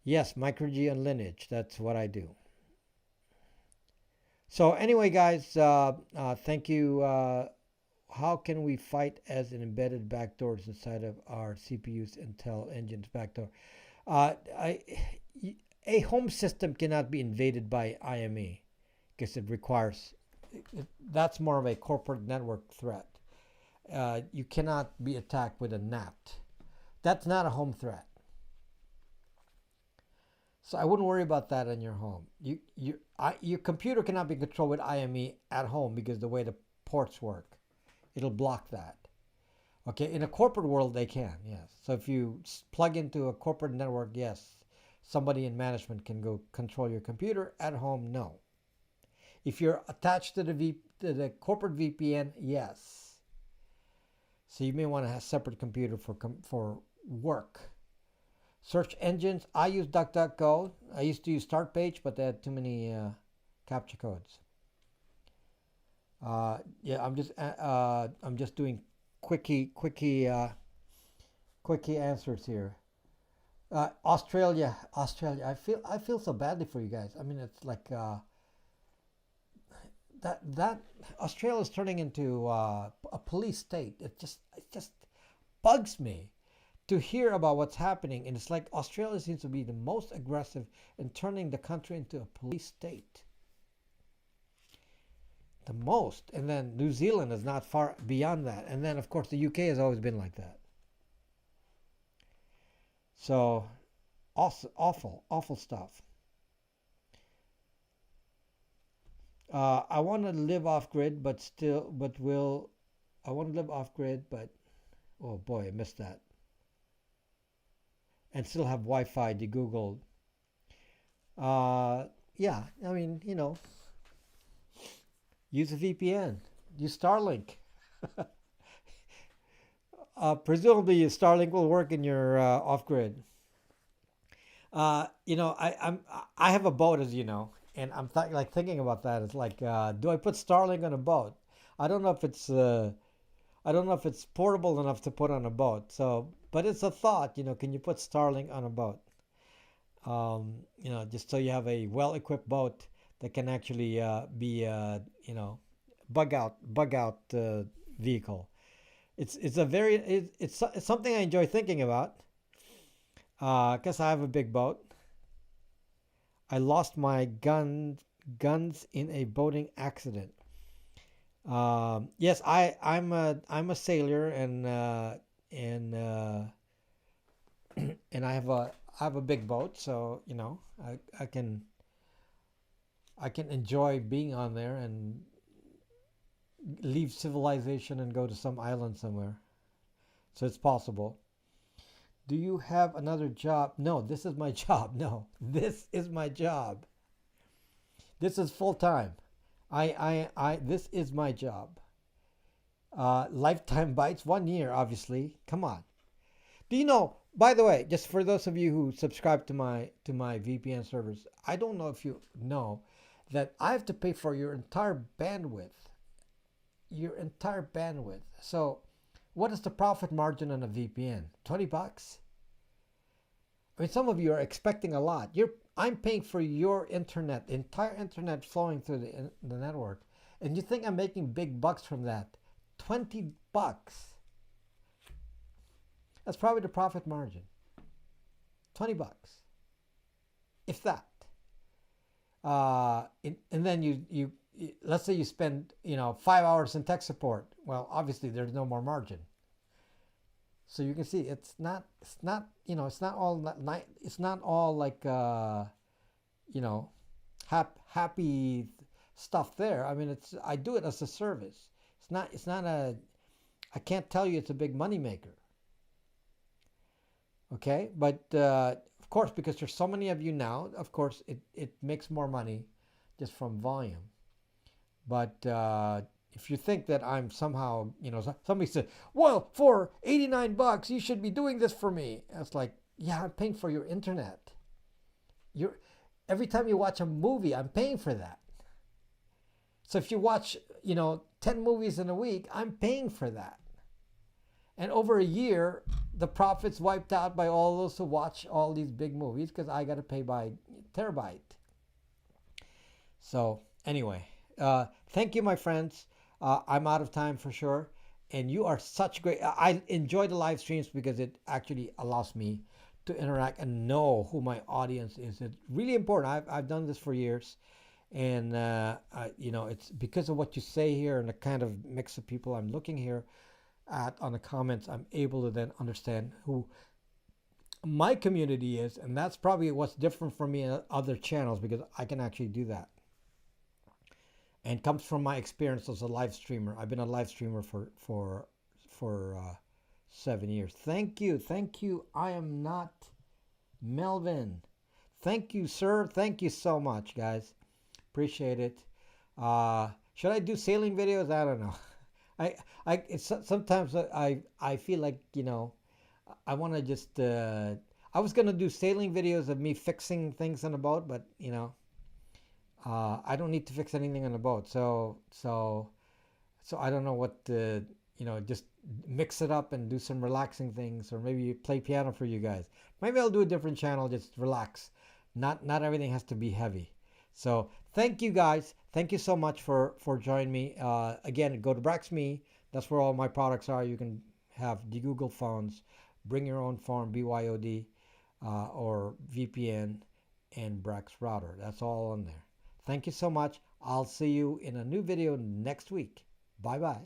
Yes, microG and lineage. That's what I do. So anyway, guys, thank you. How can we fight as an embedded backdoors inside of our CPU's Intel engine's backdoor? Uh, I, a home system cannot be invaded by IME because it requires. That's more of a corporate network threat. You cannot be attacked with a NAT. That's not a home threat. So I wouldn't worry about that in your home. Your computer cannot be controlled with IME at home because the way the ports work, it'll block that. Okay, in a corporate world they can, yes. So if you plug into a corporate network, yes, somebody in management can go control your computer. At home, no. If you're attached to the corporate VPN, yes. So you may want to have a separate computer for work. Search engines, I use DuckDuckGo. I used to use StartPage, but they had too many captcha codes. Yeah, I'm just doing quickie answers here. Australia. I feel so badly for you guys. I mean, it's like that Australia is turning into a police state. It just bugs me to hear about what's happening, and it's like Australia seems to be the most aggressive in turning the country into a police state. The most, and then New Zealand is not far beyond that, and then of course the UK has always been like that. So, awful stuff. I want to live off grid, but I want to live off grid, but oh boy, I missed that. And still have Wi-Fi de-Googled. Yeah, I mean, use a VPN. Use Starlink. Presumably, Starlink will work in your off-grid. I have a boat, as you know, and I'm thinking about that. It's like, do I put Starlink on a boat? I don't know if it's portable enough to put on a boat. So, but it's a thought. Can you put Starlink on a boat? Just so you have a well-equipped boat that can actually be bug out vehicle. It's something I enjoy thinking about. Because I have a big boat. I lost my guns in a boating accident. Yes, I'm a sailor, and and I have a big boat, so I can enjoy being on there and leave civilization and go to some island somewhere. So it's possible. Do you have another job? No, this is my job. No, this is my job. This is full time. This is my job. Lifetime bites, 1 year, obviously. Come on. Do you know, by the way, just for those of you who subscribe to my VPN servers, I don't know if you know that I have to pay for your entire bandwidth. So, what is the profit margin on a VPN? $20? I mean, some of you are expecting a lot. I'm paying for your internet, the entire internet flowing through the network, and you think I'm making big bucks from that? $20. That's probably the profit margin. $20, if that. And then you let's say you spend 5 hours in tech support. Well, obviously there's no more margin. So you can see it's not all like happy stuff there. I mean, I do it as a service. I can't tell you it's a big money maker. Okay, but of course, because there's so many of you now, of course it makes more money just from volume. But if you think that I'm somehow, somebody said, well, for $89 you should be doing this for me. It's like, yeah, I'm paying for your internet. Every time you watch a movie, I'm paying for that. So if you watch, 10 movies in a week, I'm paying for that. And over a year, the profits wiped out by all those who watch all these big movies because I got to pay by terabyte. So, anyway, thank you, my friends. I'm out of time for sure. And you are such great. I enjoy the live streams because it actually allows me to interact and know who my audience is. It's really important. I've done this for years. And, it's because of what you say here and the kind of mix of people I'm looking here at on the comments, I'm able to then understand who my community is. And that's probably what's different from me in other channels because I can actually do that and comes from my experience as a live streamer. I've been a live streamer for 7 years. Thank you, thank you. I am not Melvin. Thank you, sir. Thank you so much, guys. Appreciate it. Should I do sailing videos? I don't know. Sometimes I feel like I want to just. I was gonna do sailing videos of me fixing things on the boat, but I don't need to fix anything on the boat. So I don't know what to, just mix it up and do some relaxing things, or maybe play piano for you guys. Maybe I'll do a different channel, just relax. Not everything has to be heavy. So thank you guys. Thank you so much for joining me. Again, go to Brax.me. That's where all my products are. You can have the Google phones, bring your own phone, BYOD, or VPN, and Brax router. That's all on there. Thank you so much. I'll see you in a new video next week. Bye bye.